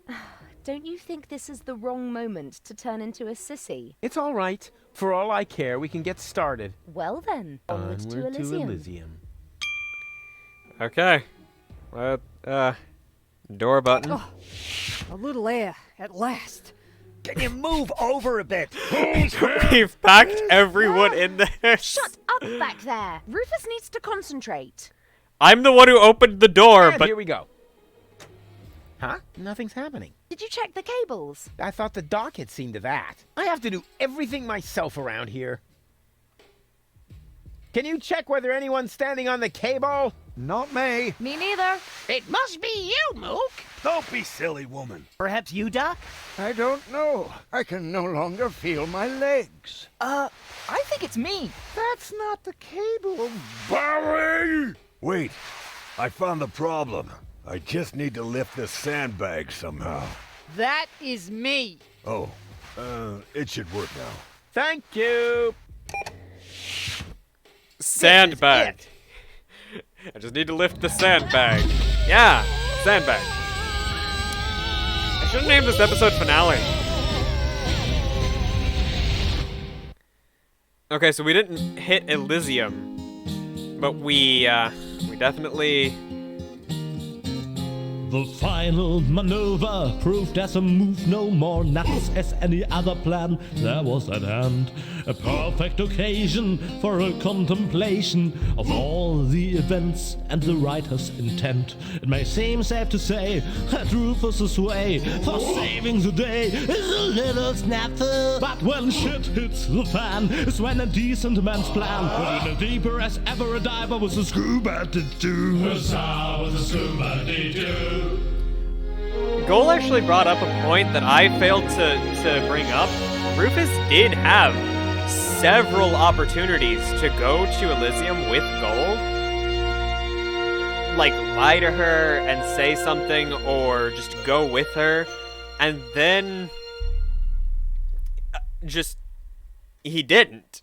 Speaker 5: Don't you think this is the wrong moment to turn into a sissy?
Speaker 2: It's all right. For all I care, we can get started.
Speaker 5: Well then, onward to Elysium.
Speaker 1: Okay. Door button.
Speaker 16: Oh, a little air, at last.
Speaker 9: Can you move over a bit?
Speaker 1: We've packed everyone in there.
Speaker 5: Shut up back there. Rufus needs to concentrate.
Speaker 1: I'm the one who opened the door,
Speaker 2: And
Speaker 1: but
Speaker 2: here we go. Huh? Nothing's happening.
Speaker 5: Did you check the cables?
Speaker 2: I thought the doc had seen to that. I have to do everything myself around here. Can you check whether anyone's standing on the cable?
Speaker 11: Not me.
Speaker 16: Me neither.
Speaker 4: It must be you, Mook.
Speaker 13: Don't be silly, woman.
Speaker 9: Perhaps you, Doc?
Speaker 11: I don't know. I can no longer feel my legs.
Speaker 16: I think it's me.
Speaker 11: That's not the cable.
Speaker 13: Barry! Wait, I found the problem. I just need to lift this sandbag somehow.
Speaker 16: That is me.
Speaker 13: Oh, it should work now.
Speaker 2: Thank you.
Speaker 1: sandbag. I just need to lift the sandbag. Yeah, sandbag. I should have named this episode finale. Okay, so we didn't hit Elysium, but we definitely...
Speaker 17: The final maneuver proved as a move no more nuts as any other plan there was at hand. A perfect occasion for a contemplation of all the events and the writer's intent. It may seem safe to say that Rufus's way for saving the day is a little snafu. But when shit hits the fan is when a decent man's plan will be deeper as ever a diver with a scuba did do. Was a scuba did do.
Speaker 1: Goal actually brought up a point that I failed to bring up. Rufus did have several opportunities to go to Elysium with Gold. Like, lie to her and say something, or just go with her. And then... just... he didn't.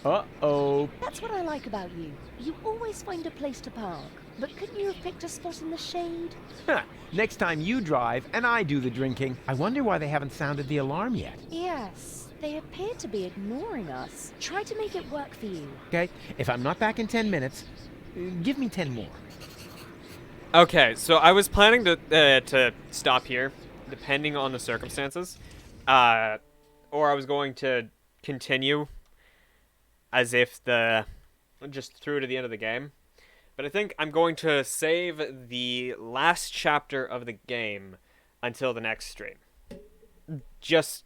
Speaker 2: Uh-oh.
Speaker 5: That's what I like about you. You always find a place to park. But couldn't you have picked a spot in the shade?
Speaker 2: Huh. Next time you drive and I do the drinking. I wonder why they haven't sounded the alarm yet.
Speaker 5: Yes, they appear to be ignoring us. Try to make it work for you.
Speaker 2: Okay, if I'm not back in 10 minutes, give me 10 more.
Speaker 1: Okay, so I was planning to stop here, depending on the circumstances. Or I was going to continue as if just through to the end of the game. But I think I'm going to save the last chapter of the game until the next stream. just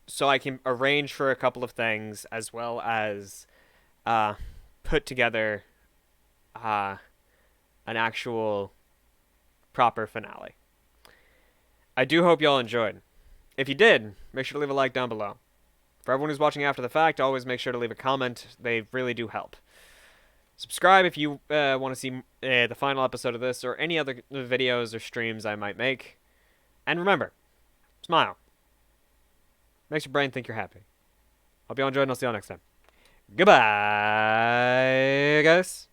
Speaker 1: so I can arrange for a couple of things, as well as put together an actual proper finale. I do hope y'all enjoyed. If you did, make sure to leave a like down below. For everyone who's watching after the fact, always make sure to leave a comment. They really do help. Subscribe if you want to see the final episode of this or any other videos or streams I might make. And remember, smile. Makes your brain think you're happy. Hope you all enjoyed, and I'll see y'all next time. Goodbye, guys.